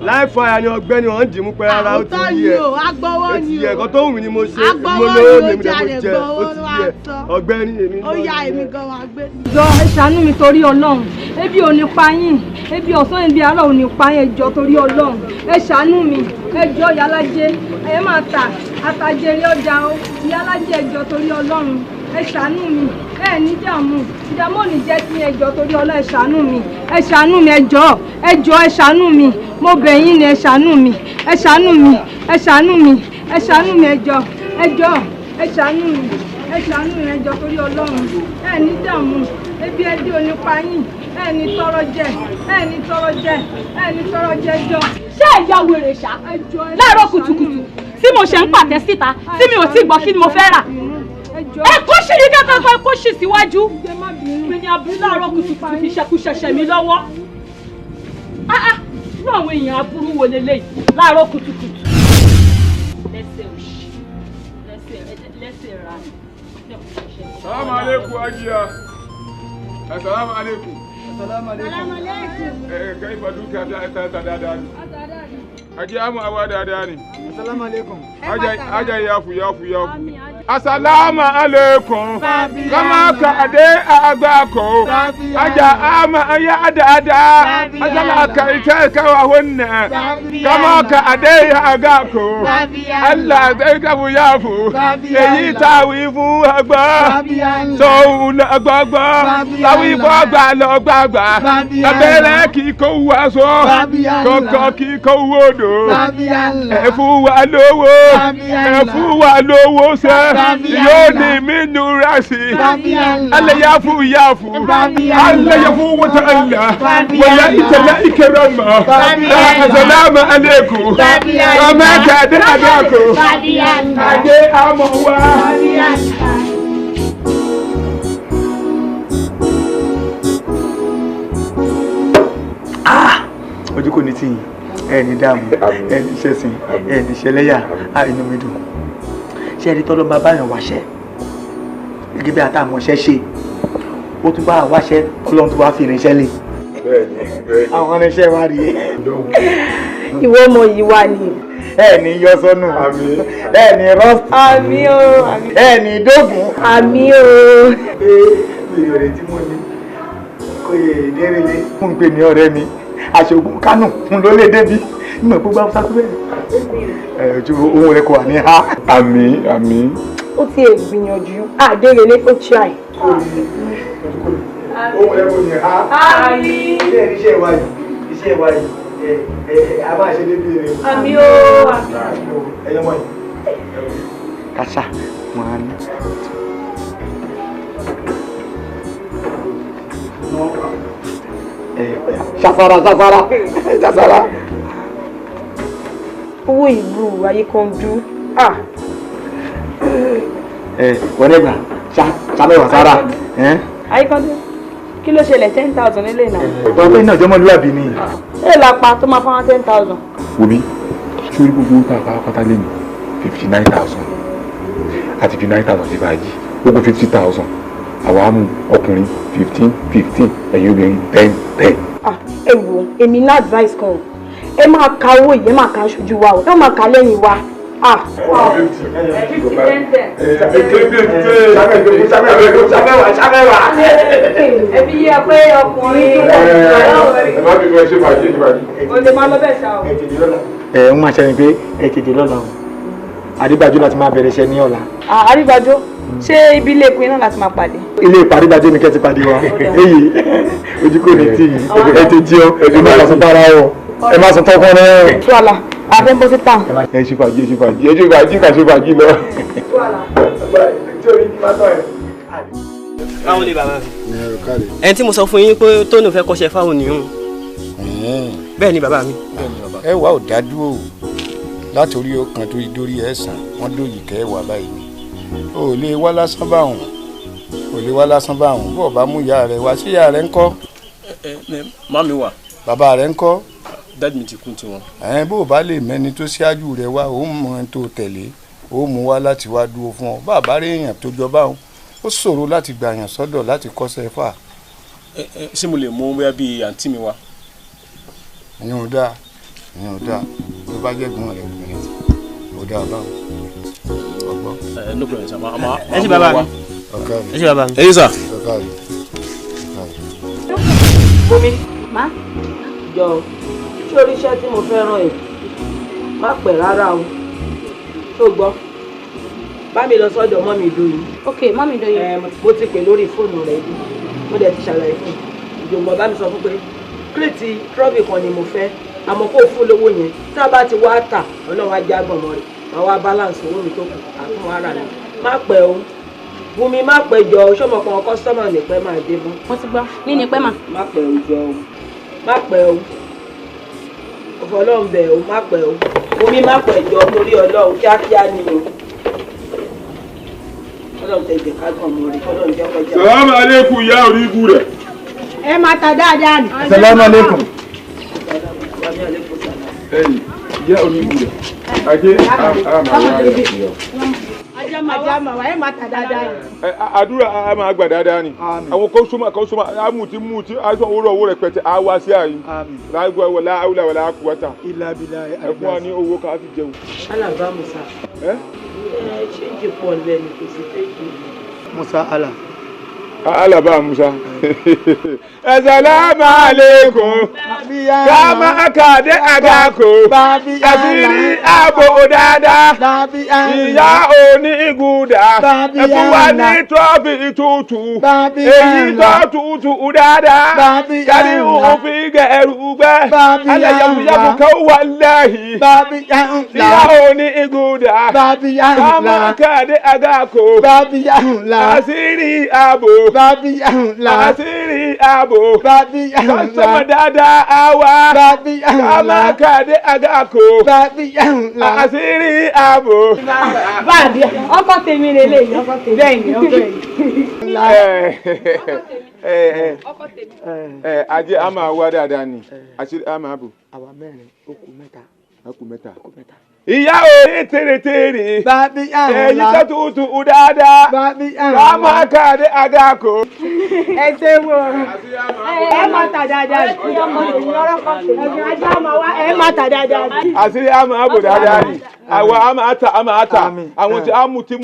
láìfọ àyà ni ọ̀gbẹ́ni ọ̀hún dìímú pẹ́ rárá ó ti yẹ ẹ̀kọ́ tó wù mí ni mo ṣe mo lówó mi ni mo jẹ ó ti yẹ ọ̀gbẹ́ni èmi. Ó yá èmi gan wa gbé. Jọ ẹ ṣàánú mi torí Ọlọ́run ebi ò ní pa yín ebi ọ̀sán ebi àárọ̀ ò ní pa yín ẹ jọ̀ọ́ torí Ọlọ́run ẹ ṣàánú mi ẹ jọ̀ọ́ Ìyálájé ẹ máa ta àtàjèrè ọjà o Ìyálájé ẹ jọ̀ọ́ torí Ọlọ́run ẹ ṣàánú mi ẹ ní dààmú ìdààmú ò ní jẹ́ sí ẹ jọ̀ọ́ torí Ọlọ́run ẹ ṣàánú mi ẹ ṣàánú mi ẹ jọ̀ọ́ ẹ ṣàánú mi mo bẹ̀ yín ni ẹ ṣàánú mi ẹ ṣàánú mi ẹ ṣàánú mi ẹ ṣàánú mi ẹ jọ̀ọ́ ẹ ṣàánú mi ẹ ṣàánú mi ẹ jọ̀ọ́ torí Ọlọ́run ẹ ní dààmú ebi ẹdí ò ní pa yín ẹ ní tọrọ jẹ ẹ ní tọrọ jẹ ẹ ní tọrọ jẹ jọ. Ṣé ìyá wèrè ṣá láàárọ̀ kùtùkùtù tí mo ṣe ń pàtẹ síta tí mi ò tí gbọ́ kí ni mo fẹ́ rà ẹ kó ṣì ní kẹ́kọ̀ọ́ ẹ kó ṣì síwájú mi ní abúlé láàárọ̀ kùtùkùtù fi ṣẹkúṣẹṣẹ mi lọ́wọ́ irú àwọn èèyàn aburú wo leléyìí láàárọ̀ kùtùkùtù lẹ́sẹ̀ òṣì lẹ́sẹ̀ ra. Salamu alaikum ajiya. Assalamu alaikum. Assalamu alaikum. Kai fa duka ta dada ne. Ajiya mu awa dada ne. Assalamu alaikum. Aja yafu. Assalamu alaikum. Kama ka de agako. Aja ama ya dada. Asala ka ita ka wa hunna. Kama ka ade agako. Allah dai ka bu yafu. Eyi ta wi fu agba. So na agba. Tawi fu agba lo gbagba. Abere ki ko wa so. Koko ki ko wodo. Ẹ fún wa lówó. Ẹ fún wa lówó se. Yóò ní mí nura sí. Allah yafu. Allah yafu wata Allah. Wala itala ikrama. Assalamu alaikum. Kama ka da adako. Ade amawa. Ojú kò ní tì yín, ẹni dààmú, ẹni ṣẹ̀sìn, ẹni ṣẹlẹ́yà, inú mi dùn. Ṣé ẹni tọ́lọ́ bá báyàn wáṣẹ́? Gẹ́gẹ́ bí àtàmọ̀ṣẹ́ ṣe, ó tún bá wáṣẹ́, Ọlọ́run tún wá fi irinṣẹ́ lé. Àwọn irinṣẹ́ wa rí. Ìwọ ọmọ yìí wà ní. Ẹni yọ sọnù, ẹni rọ́ọ̀sì, Àmín o. ẹni dógùn. Àmín o. Ìrẹ̀ tí mo ní kò yẹ ìdérelé. Mo ń pè ní ọ̀rẹ́ mi. Aṣogun Kánò fún ló lè débi nígbà gbogbo àwọn sáfẹ́ bẹ́ẹ̀. Ojú ohun rẹ̀ kò wà ní ha. Àmín. Ó ti ẹ̀ gbìyànjú. Àdérelé ó try. Ohun rẹ̀ kò ní ha. Àmín. Iṣẹ́ wa yìí, a máa ṣe débi rẹ̀. Àmín o. Ẹyẹ wọ̀nyí. Kàṣà wọn á ní. Ṣàfàrà. Owó ìlú ayé kan dú. Wọ́n dẹ́gbà ṣàmẹ́wà sára. Ayíkọ́dé, kí ló ṣẹlẹ̀ 10,000 nílé náà? Ọ̀pẹ́ náà jọmọlúwàbí ni. Ẹ lápá tó máa fáwọn 10,000. Wòmí, sórí gbogbo tá a bá pátá lé ní 59,000 àti 59,000 ti báyìí, gbogbo 50,000. Àwa mú ọkùnrin 15, ẹ̀yin obìnrin 10. Ẹ wo, èmi ní advice kan. Ẹ máa ka owó yìí, ẹ máa ka aṣojú wa o. Ẹ máa ka lẹ́yìn wa. Ẹbí yẹ pé ọkùnrin o lè máa lọ bẹ́ẹ̀ ṣá o. Ń máa ṣe ni pé ẹ tètè lọ́la o. Àdìgbàjò láti máa bẹ̀rẹ̀ iṣẹ́ ní ọ̀la. Àdìgbàjò, ṣé ibi ilé ìpín náà láti máa pàdé? Ilé ìpàdébàjẹ́ ni kẹ́ ti pàdé wa. Èyí ojú kò ní tì í. Ẹ ti jí ọ, ẹ má sọ bára ọ. Ẹ má sọ tọkàn náà. Tuwala, àfẹ́ ń bọ́ sí tàn. Ẹ ṣe fàájì kà ṣe fàájì lọ. Báwo ni bàbá mi? Ẹni tí mo sọ fún yín pé Tónù fẹ́ kọ́ṣẹ́ fáwọn nìyẹn. Bẹ́ẹ̀ ni bàbá mi. Ẹ wà ò dájú o látòrí ọkàn tó dórí ẹ̀sán wọ́n dòyì kẹ́ wà báyìí. O lè wá lásán báwọn bó o bá mú ìyá rẹ wá sí ìyá rẹ ńkọ́. Màmí wà. Bàbá rẹ ńkọ́. Dádì mi ti kú tiwọn. Bó o bá lè mẹ́ni tó ṣáájú rẹ wá ó mọ ẹni tó tẹ̀lé ó mú wá láti wá dúró fún ọ. Bàbá rẹ èèyàn tó jọba òun ó ṣòro láti gbà yàn sọ́dọ̀ láti kọ́ṣẹ́ fà. Ṣé mo lè mú bóyá bíi àǹtí mi wá? ìyẹn ò dáa ló bá jẹ́ gbọ́n rẹ̀ obìnrin ò dáa báwo ọgbọ́n. No problem sir. Ẹ ṣé bàbá mi. Ẹ ṣé bàbá mi. Ẹ ṣé sà. Bómi, má jọ sórí iṣẹ́ tí mo fẹ́ ràn ẹ́ má pẹ́ rárá o tó gbọ́ bá mi lọ sọ́dọ̀ mọ́ mi dòyìn. Ok, mọ́ mi dòyìn. Mo ti pè lórí fóònù rẹ̀ bí mo dẹ̀ ti ṣàlàyé fún un ìjọba bá mi sọ fún pé kírètì trọ́bì kan ni mo fẹ́ àmọ́ kó fún lówó yẹn tá a bá ti wá tà ọlọ́run á já gbọ̀mọ́ rẹ̀ máa wá balance owó mi tó kù àtúnwá ara mi má pẹ́ o Bùnmi má pẹ́ jọ sọ́mọ kan kọ́sọ́mà nípẹ́ máa dé bọ́. Mo ti gbọ́ ní nípẹ́ mà. Má pẹ́ o jọ o má pẹ́ o ọ̀fọ̀lọ́run bẹ̀ o má pẹ́ o Bùnmi má pẹ́ jọ torí ọlọ́run kíákíá ni o ọlọ́run tẹ̀jẹ̀ ká gbọ̀n mọ́ rẹ̀ ọlọ́run jẹ́ kọjá. Sàlámù alékùn ìyá orí ibu rẹ̀. Ẹ máa ta dáadáa ni. Sàlámù alékùn. Ẹ̀yìn ìyá orí ibu rẹ̀. Ajé Ajá ma wà ẹ máa ta dáadáa ni. àdúrà a máa gbà dáadáa ni àwọn kọ́sọ́mà amúti aṣọ owó rẹ̀ pẹ̀tẹ̀ á wá sí àyín láìpẹ́ wọlé àwùlà wọlé àkúwátà ẹ fún wa ní owó ká fi jẹun. alábàámu sá ṣéǹjì pọ̀ lẹ́nu kò sí ṣéǹjì. Musa Allah. Allah ba Musa. Assalamu alaikum. Kama aka de agako. Asiri abo dada. Ìyá òní guda. Ẹ̀fún wa ní trọ́fì tútù. Èyí tó tútù dada. Yàrá òfin gẹ̀rù gbẹ́. Alẹ́ yàgùyàgù kan wà lẹ́yìn. Ìyá òní guda. Kama aka de agako. Asiri abo. Asiri abo. Sama dada awa. Kama kade agako. Asiri abo. Báàbí ọkọ tèmi lélẹ̀ ọkọ tèmi. Bẹ́ẹ̀ni ọkọ yìí. Ajé a máa wá dáadáa ni. Àṣírí a máa bò. Àwa mẹ́rin ó kù mẹ́ta. Ó kù mẹ́ta. Ìyá òye tèrètèrè. Èyí tó tutù dáadáa. Kama kade agako. Ẹ ṣe wo. Ẹ má ta dáadáa. Ajá máa wá ẹ má ta dáadáa. Àṣírí a máa bò dáadáa ni. Àwa a máa ta. Àwọn tí a muti.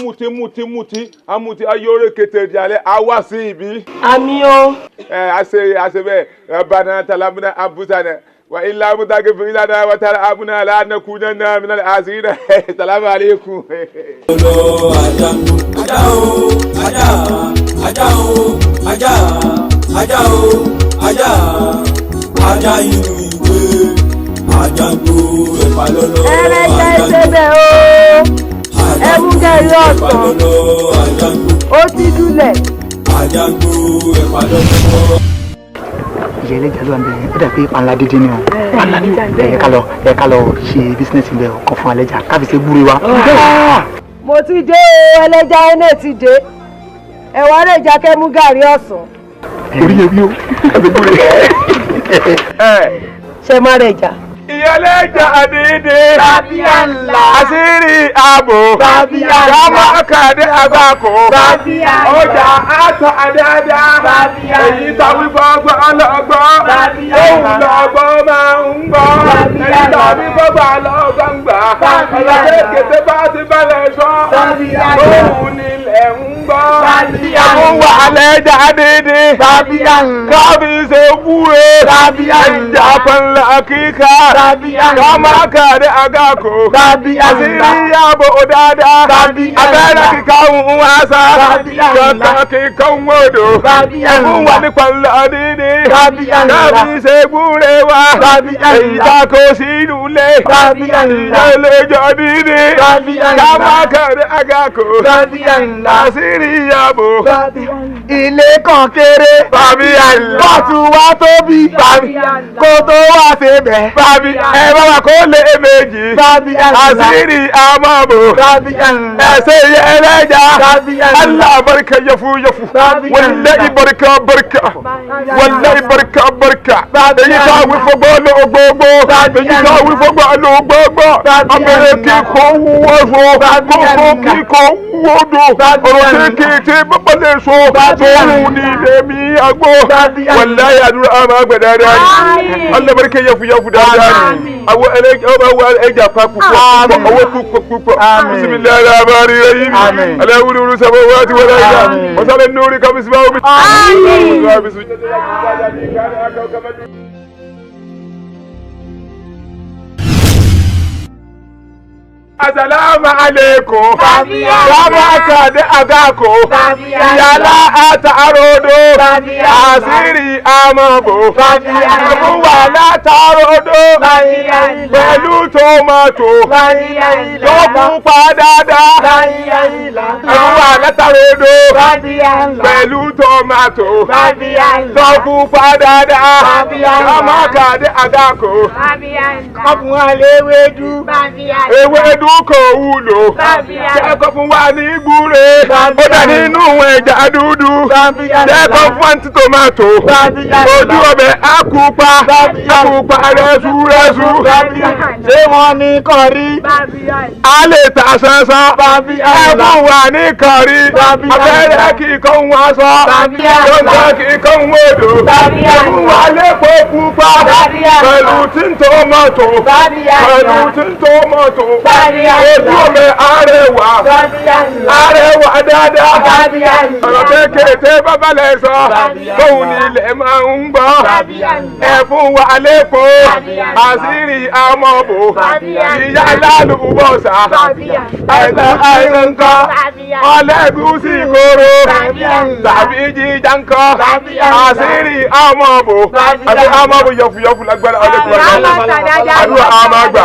A muti ayóre kété jalè. A wá sí ibi. Àmì o. Àṣẹ bẹ́ẹ̀. Rabbana talamna abusana. وإلا متاكفر لنا وتلعبنا لا نكونن من العازين السلام عليكم ajá inú ìwé àjàgbó ìpàlọ́lọ́ ẹlẹ́jẹ̀ ìṣẹ̀bẹ̀ o ẹ̀múgẹ̀rí ọ̀sán ó ti dúlẹ̀. àjàgbó ìpàlọ́lọ́. ìyá ẹlẹ́jà ló wà ń bẹ̀rẹ̀ ó dà pé panla dídín ni o panla ní ẹ ká lọ ṣe bísínẹ́sì bẹ́ẹ̀ ọkọ̀ fún ẹlẹ́jà káfí ṣe gbúre wa. mo ti dé ẹlẹ́jà ẹnẹ ti dé ẹ̀wọ̀n ẹlẹ́jà kẹ́mú gàrí ọ̀sán. orí yẹn bí o ẹbí gbúre. ṣe má rẹ̀ jà. ìyẹlẹ́jà àdìdì. Bàbíà ńlá. Àṣírí ààbò. Bàbíà ńlá. Kámọ́ kàdé àgbàkó. Bàbíà ńlá. Ọjà àtọ̀ àdáadá. Bàbíà ńlá. Èyí tàbí gbọ́gbọ́ ọlọ́gbọ́. Bàbíà ńlá. Òun lọ́gbọ́ máa ń gbọ́. Bàbíà ńlá. Èyí tàbí gbọ́gbọ́ ọlọ́gbọ́ ń gbà. Bàbíà ńlá. Ọlọ́dẹ kété bá ti balẹ̀ sọ. Bàbíà ńlá. Òun nílẹ̀ ń gbọ́. Bàbíà ńlá. Àwọn wà lẹ́jà dídí. Bàbíà ńlá. Kábí ṣe wúre. Bàbíà ńlá. Ẹja pẹ̀lú kíkà. Bàbíà ńlá. Kama kàdé àgàkó. Bàbíà ńlá. Àṣírí ààbò dáadáa. Bàbíà ńlá. Abẹ́rẹ́ kíkà ń wáṣà. Bàbíà ńlá. Kankan kíkà ń wòdò. Bàbíà ńlá. Fún wa ní pẹ̀lú dídí. Bàbíà ńlá. Kábí ṣe gbúre wa. Bàbíà ńlá. Èyí ta kò sí inú ilé. Bàbíà ńlá. Ìyẹlẹ́jọ́ dídí. Bàbíà ńlá. Kama kàdé àgàkó. Bàbíà ńlá. Àṣírí ààbò. ilé kan kéré. Bàbíà ńlá. bọ́ọ̀tù wa tóbi. kó tó wá ṣe bẹ̀. Ẹ bá wa kó lé méjì. Àṣírí àmàbò. Ẹsẹ̀ ẹlẹ́jà. Allah barka yafu. Wallahi barka. Wallahi barka. Èyí ká wí fọgbọ́ lóògbógbó. Èyí ká wí fọgbọ́ lóògbógbó. Abẹ́rẹ́ kí kò wúwo so. Kókó kí kò wúwo do. Ọ̀rọ̀ kékeré bàbá lè so. Tóun ní lèmi àgbo. Wallahi àdúrà àmà gbẹ̀dẹ̀ dáadáa. Allah barka yafu dáadáa. Àwọn ẹja pa púpọ̀ owó púpọ̀. Bisimilayi abari rahim. Aláwùrúurú sábà wá ti wọlé ìgbà. Mọ̀sálẹ̀ nùrí kàbísí bá omi. Assalamu alaikum. Bàbá kàdé àgàkó. Ìyàlá àtàròdò. Àṣírí àmàbò. Àbúwà látàròdò. Pẹ̀lú tòmátò. Tó pupa dáadáa. Àbúwà látàròdò. Pẹ̀lú tòmátò. Tó pupa dáadáa. Bàbá kàdé àgàkó. Ọkùnrin àlè ewédú. Ewédú kò wúlò. Jẹ́kọ̀ fún wa ní gbúre. Ó dà nínú ẹja dúdú. Jẹ́kọ̀ fún àǹtí tòmátò. Ojú ọbẹ̀ àkùpà. Àkùpà rẹ́súrẹ́sú. ṣé wọ́n ní kọrí. A lè ta sánsán. Ẹ̀fún wa ní kọrí. Abẹ́rẹ́ kíkọ́ ń wá sọ. Yóò kí kọ́ ń wòdò. Ẹ̀fún wa lè pòpò. pupa pẹ̀lú tí ń tòmátò pẹ̀lú tí ń tòmátò ojú mi arẹwà dáadáa ọ̀rọ̀ kékeré bàbá lẹ̀ sọ tóun ní ilẹ̀ máa ń gbọ́ ẹ fún wa lẹ́kọ̀ọ́ àṣírí amọ̀bò ìyá lálùbọ̀sà ẹ̀sẹ̀ àìsànkọ́ ọlẹ́gùsì kóró tàbí jíjà ńkọ́ àṣírí amọ̀bò àti amọ̀bò yọ̀fùyọ̀fù lágbára ọlẹ́gùsì àdúrà àmà àgbà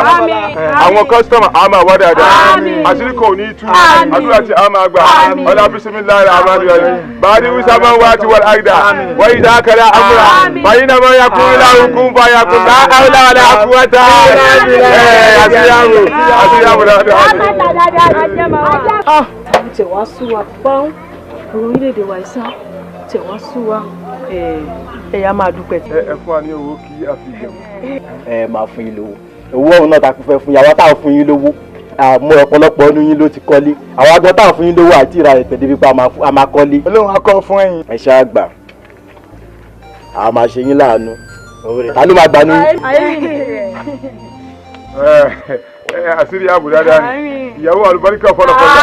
àwọn kọ́sítọ́mà àmà wá dáadáa àṣírí kò ní tú àdúrà tí àmà àgbà ọlá bisimilayi àmàlùyà bàdí wíṣàmà wà ti wà láìdá wọ́n yìí dákàlà àmúra báyìí náà máa yakun láwùkún bá yakun bá àwùlà wàlà àkúwàtà àṣeyàwó dáadáa. tẹ̀ wá sú wa pọ́n ọ̀rọ̀ orílẹ̀-èdè wa ìsán tẹ̀ wá sú wa ẹ̀yà máa dúpẹ́. ẹ fún wa ní owó kí a fi jẹun. ẹ máa fún yín lówó owó ọ̀hún náà ta kún fẹ́ fún yàrá táwọn fún yín lówó àmọ́ ọ̀pọ̀lọpọ̀ ọdún yín ló ti kọ́lé àwọn agbọ́n táwọn fún yín lówó àti ìra ẹ̀pẹ̀ débi pa a máa kọ́lé. Ọlọ́run akọ fún ẹ̀yin. ẹ ṣáà gbà a máa ṣe yín láàánú ta ló máa gbanú. àṣírí ààbò dáadáa ni ìyàwó àlùbáríkà fọlọfọlọ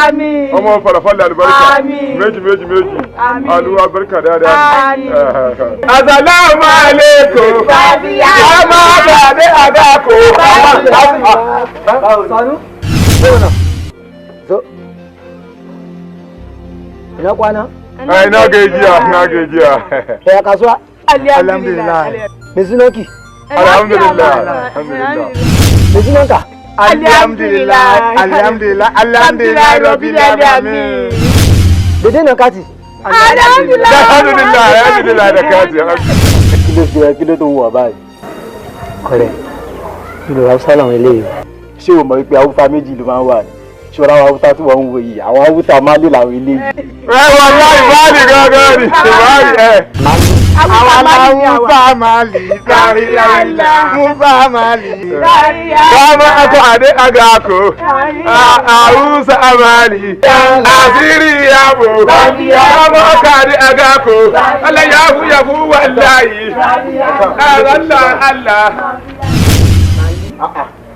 ọmọ fọlọfọlọ àlùbáríkà méjì àlùwà àlùbáríkà dáadáa ni. Assalamu alaikum ọmọ àbàdé àdàkọ. ina kwana? Ina gajiya. Ya kasuwa? Alhamdulillah. Me sunanki? Alhamdulillah. Me sunanka? Alhamdulillah rabbil alamin. Dede na kati? Alhamdulillah da kati. Kí ló tó wù ọ́ báyìí? Kọ̀rẹ́, ìlú Hausa làwọn eléyìí. Ṣé o mọ̀ wípé Haúsá méjì ló máa ń wà ní? Ṣọ́ra àwọn Haúsá tí wọ́n ń wo yìí, àwọn Haúsá máa lè làwọn eléyìí. Wọ́n láì báàlì gángan ni, ìbáàlì ẹ̀. Àwọn aláwùfà máa lè kárí àìlá. Múfà máa lè kárí àìlá. Bàbá akọ àdé àgàkọ. Àwùsà àmàlì. Àṣírí ìyàbò. Bàbá akọ àdé àgàkọ. Aláyàfúyàfú wà láàyè. Allah.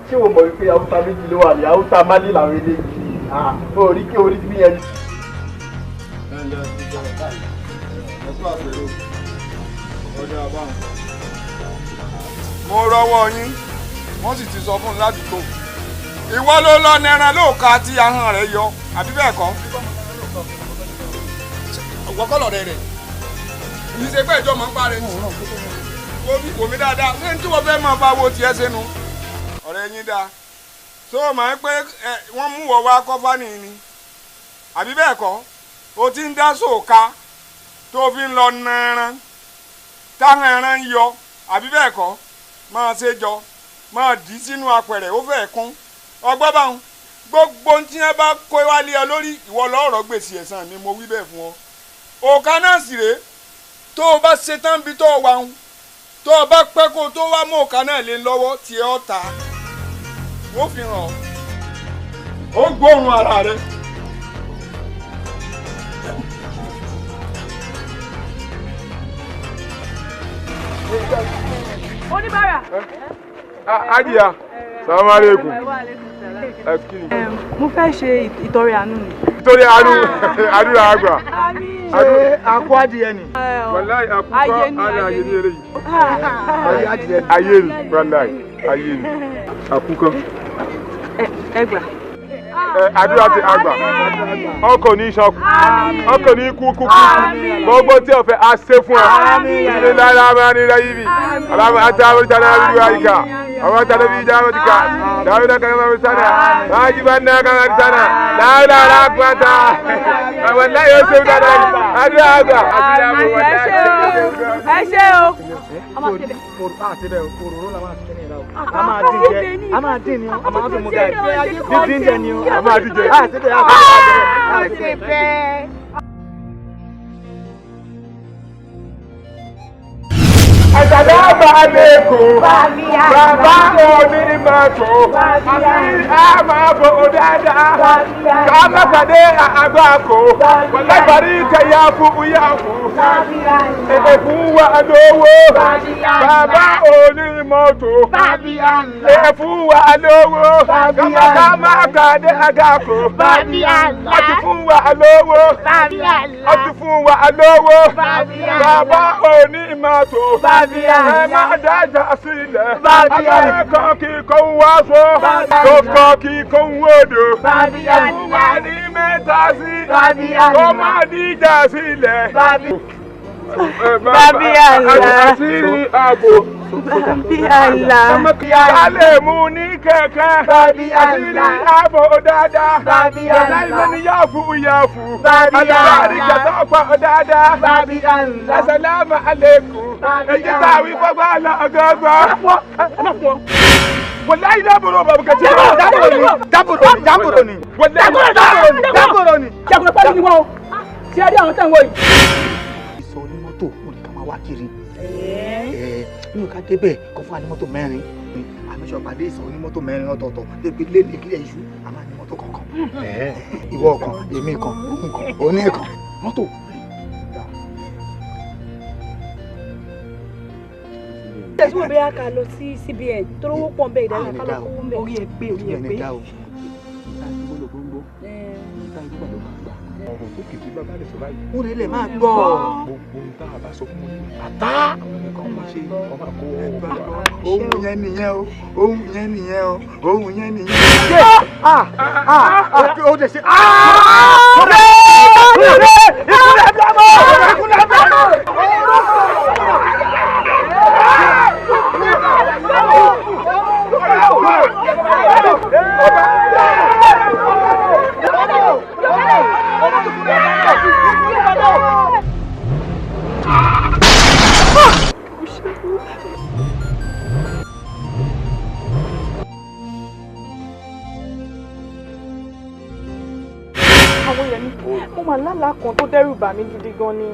Ṣé o mọ̀ wípé Haúsá méjì ló wà ní Haúsá máa lè làwọn eléyìí? Orí bí yẹn. Mo rọ́wọ́ yín wọ́n sì ti sọ fún un ládùúgbò ìwọ ló lọ nẹran lóòka tí ahọ́n rẹ̀ yọ àbí bẹ́ẹ̀ kọ́. ọ̀gbọ́kọ̀lọ̀ rẹ̀ kì í ṣe pé ìjọ máa ń parẹ́ ní wò mí dáadáa ṣé tí wọ́n fẹ́ máa bá wo tiẹ̀ sínú ọ̀rẹ́ yín dáa tó o máa ń pé wọ́n mú wọ́ wá kọ́fà nìyí ni àbí bẹ́ẹ̀ kọ́ o ti ń dá sóòka tó fi ń lọ nẹran táwọn ẹran ń yọ àbí bẹ́ẹ̀ kọ́ máa ṣe jọ máa dì í sínú apẹ̀rẹ̀ ó fẹ́ẹ̀ kún ọgbọ́n báwọn gbogbo tí wọ́n bá kó wálé ọ lórí ìwọ lọ́rọ̀ gbèsè ẹ̀san mi mo wí bẹ́ẹ̀ fún ọ. òkà náà sì rèé tó o bá ṣe tán bí tó o wà ń tó o bá pẹ́ kó o tó wá mú òkà náà lé lọ́wọ́ tí ẹ ọ́ ta ó fi hàn ọ́ ó gbóòórùn ara rẹ. Oníbàárà. Ajiya, salamu alaikum. Mo fẹ́ ṣe ìtọrẹ àánú ni. Ìtọrẹ àánú àdúrà àgbà. Ṣé akọ adìyẹ ni? Wàláì àkúkọ ayé ni eléyìí. Ayé ni wàláì ayé ni. Àkúkọ. Ẹgbà. Àdúrà ti àgbà. Ọkọ̀ ní ìṣọ́kù. Ọkọ̀ ní ikú kúkú. Gbogbo tí o fẹ́ a ṣe fún ọ. Ilé lára máa ní láyé bí. Aláma àti àwọn ìjà náà bí wáyé ká. Àwọn ìjà náà bí ìjà náà ti ká. Dáwìdá kan máa ń sánà. Máàjì bá náà kan máa ń sánà. Dáwìdá aláàgbàtà. Àwọn láyé ó ṣe ń dáná. Àdúrà àgbà. Ẹ ṣé o. A máa dín ni o, a máa fi mú gàrí. Dídín jẹ ni o, a máa dín jẹ. Assalamu alaikum. Bàbá onímọ̀tò. Àṣírí àmàbò dáadáa. Kàmàkàdé àgbàkò. Wàlábàrí kẹyàfù yàfù. Èkó wà lówó. Bàbá mọ́tò. Babiala. Ẹ fún wa lówó. Babiala. Ká máa kàdé àgàkò. Babiala. Ó ti fún wa lówó. Babiala. Ó ti fún wa lówó. Babiala. Bàbá òní mọ́tò. Babiala. Ẹ má dájà sílẹ̀. Babiala. Akẹ́kọ̀ọ́ kí kò ń wáṣọ. Kókó kí kò ń wòdò. Babiala. Ẹ fún wa ní mẹ́ta sí. Babiala. Kó má díjà sílẹ̀. Babiala. Àṣírí ààbò. Babiala. Ká lè mú ní kẹ̀kẹ́. Babiala. Àṣírí ààbò dáadáa. Babiala. Láìpẹ́ ní yàfù yàfù. Babiala. Àlùbáríkà tó pọ̀ dáadáa. Babiala. Assalamu alaikum. Èyí tá a wí fọ́gbà lọ́gọ́gbọ́. Wallahi dábòrò bàbá kẹ̀tì. Dábòrò ni. Dábòrò ni. Jàgùrọ̀ pẹ̀lú ni wọ́n o. Ṣé ẹ rí àwọn tẹ̀wọ̀ yìí? Ìsọ onímọ́tò ó ní ká máa wá kiri. Nínú ká débẹ̀ kọ́ fún wa ní mọ́tò mẹ́rin. Àmísọ̀ pàdé ìsọ onímọ́tò mẹ́rin ọ̀tọ̀ọ̀tọ̀. Débi lé kílẹ̀ iṣu, a máa ní mọ́tò kọ̀ọ̀kan. Ìwọ kan, èmi kan, òun kan, òní kan. Mọ́tò. tẹ̀síwò bí a kà lọ sí CBN tó rówó pọ̀ ń bẹ ìdájọ́ ká lọ kówó ń bẹ. orí ẹ gbé orí ẹ gbé. ọ̀rọ̀ tó kìí bá balẹ̀ sọ báyìí. ó rẹ̀ lẹ̀ máa gbọ́. gbogbo ń tá a bá sọ fún wọn ní àtá. nǹkan ọmọ ṣe ọmọ àkó ohun yẹn nìyẹn o ohun yẹn nìyẹn o ohun yẹn nìyẹn. ó dẹ̀ ṣe. àwọn yẹn ni mo máa lálàá kan tó dẹ́rù bà mí gidi gan ni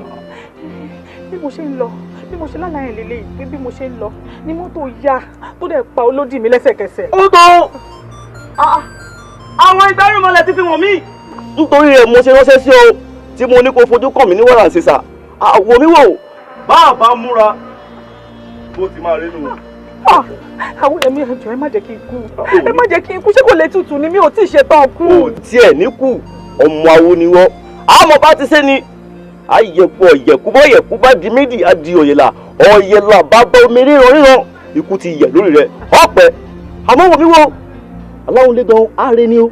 bí mo ṣe ń lọ bí mo ṣe lálàá yẹn lélẹ̀ pé bí mo ṣe ń lọ ni mọ́tò yá tó dẹ̀ pa olódì mi lẹ́sẹ̀kẹsẹ̀. ó tó àwọn ìgbárùmọ̀lẹ̀ ti fi wọ̀n mí. nítorí rẹ̀ mo ṣe ránṣẹ́ sí ọ tí mo ní kó fojú kàn mí ní wàrà sísà àwọ̀ mi wò bá a bá múra bó ti máa rí nù. àwọn ẹ̀mí ẹ̀jọ̀ ẹ má jẹ́ kí n kú ẹ má jẹ́ kí n kú ṣé kò lè tutù ni mi ò tí ì ṣetán kú. ó tiẹ̀ ní kù ọmọ awo ni wọ́n àmọ́ bá ti ṣe ni ayẹ̀pọ̀ ọ̀yẹ̀kú bọ́ ọ̀yẹ̀kú bá di méjì á di ọ̀yẹ̀là ọ̀yẹ̀là bá bá omi ríran ikú ti yẹ̀ lórí rẹ̀ ọ̀pẹ àmọ́ wò mí wo aláwọn lé gan ààrẹ ni ó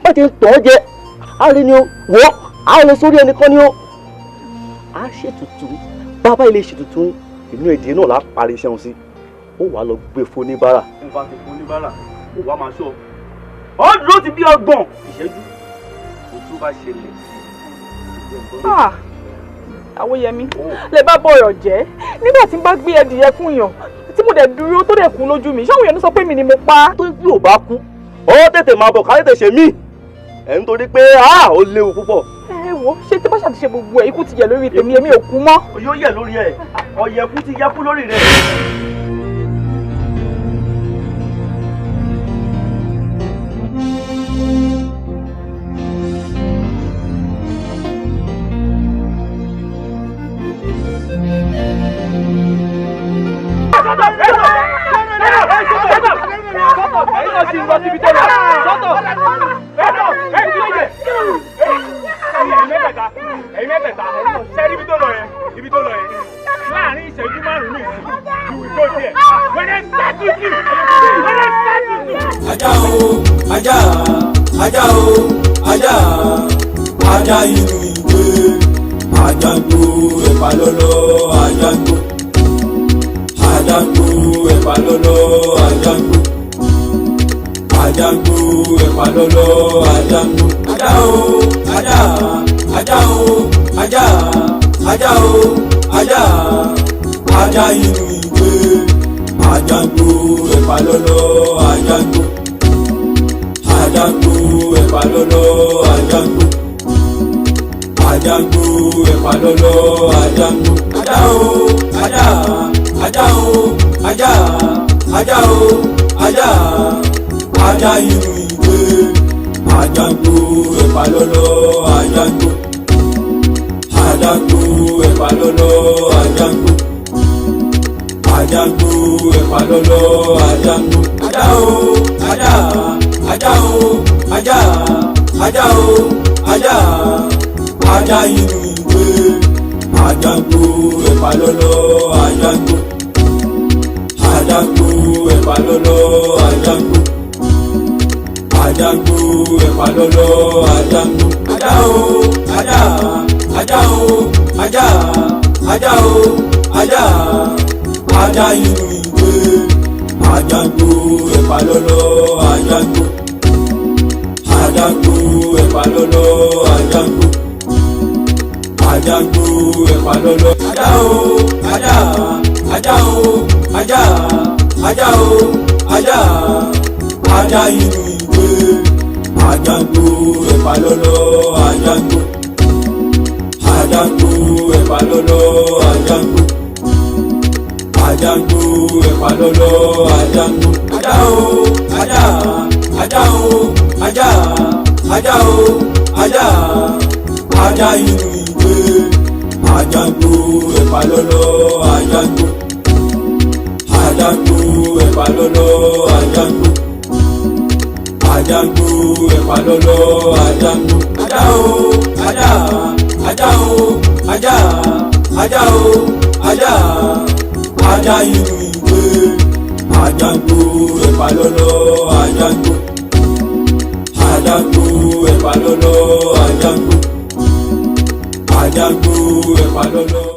bá ti ń tọ́ jẹ ààrẹ ni ó wọ́ ààrẹ sórí ẹnìkan ni ó á ṣètùtù bàbá ilé ṣètùtù inú ẹ̀dín náà láà parí iṣẹ́ wọn sí ó wàá lọ gbé foníbàrà. ó bá ti foníbàrà ó wàá máa ṣọ́ ọ dúró ti bí ọgbọ̀n ìṣẹ́jú òtún bá ṣẹlẹ̀. Àwòyẹmí lè bá bọ̀rọ̀ jẹ́ nígbà tí n bá gbé ẹdìyẹ fún yàn tí mo dẹ̀ dúró tó dẹ̀ kú lójú mi ṣáwọn èèyàn sọ pé mi ni mo pa. tó bí ò bá kú ó tètè máa bọ̀ ká tètè ṣe mí ẹ̀ ń torí pé ó léwu púpọ̀. ẹ wo ṣé tí bá ṣàtúnṣe gbogbo ẹ ikú ti yẹ lórí tèmi èmi ò kú mọ́. yóò yẹ lórí ẹ ọ̀yẹ̀kú ti yẹ kú lórí rẹ. ajá inú ìwé àjàngbò ẹ̀pà lọ́lọ́ àjàngbò àjàngbò ẹ̀pà lọ́lọ́ àjàngbò àjàngbò ẹ̀pà lọ́lọ́ àjàngbò ajá o ajá ajá o ajá ajá o ajá ajá inú ìwé àjàngbò ẹ̀pà lọ́lọ́ àjàngbò àjàngbò ẹ̀pà lọ́lọ́ àjàngbò àjàngbò ẹ̀pà lọ́lọ́ àjàngbò ajá o ajá ajá o ajá ajá o ajá ajá inú ìwé àjàngbò ẹ̀pà lọ́lọ́ àjàngbò àjàngbò ẹ̀pà lọ́lọ́ àjàngbò Àjàgbó ẹ̀pà lọ́lọ́ àjàgbó. Ajá o, ajá, ajá o, ajá, ajá o, ajá, ajá inú ìwé. Àjàgbó ẹ̀pà lọ́lọ́ àjàgbó. Àjàgbó ẹ̀pà lọ́lọ́ àjàgbó. Àjàgbó ẹ̀pà lọ́lọ́ àjàgbó. Ajá o, ajá, ajá o, ajá, ajá o, ajá, ajá inú ìwé. Àjàgbó ẹ̀pà lọ́lọ́ àjàgbó. Àjàgbó ẹ̀pà lọ́lọ́ àjàgbó. Àjàgbó ẹ̀pà lọ́lọ́. Ajá o, ajá, ajá o, ajá, ajá o, ajá, ajá inú ìwé. Àjàgbó ẹ̀pà lọ́lọ́ àjàgbó. Àjàgbó ẹ̀pà lọ́lọ́ àjàgbó. Àjàgbó ẹ̀pà lọ́lọ́ àjàgbó. Ajá o, ajá, ajá o, ajá, ajá o, ajá, ajá inú ìwé. Àjàgbó ẹ̀pà lọ́lọ́ àjàgbó. Àjàgbó ẹ̀pà lọ́lọ́ àjàgbó. Àjàgbó ẹ̀pà lọ́lọ́ àjàgbó. Ajá o, ajá, ajá o, ajá, ajá o, ajá, ajá inú ìwé. Àjàgbó ẹ̀pà lọ́lọ́ àjàgbó. Àjàgbó ẹ̀pà lọ́lọ́ àjàgbó. Àjàgbó ẹ̀pà lọ́lọ́.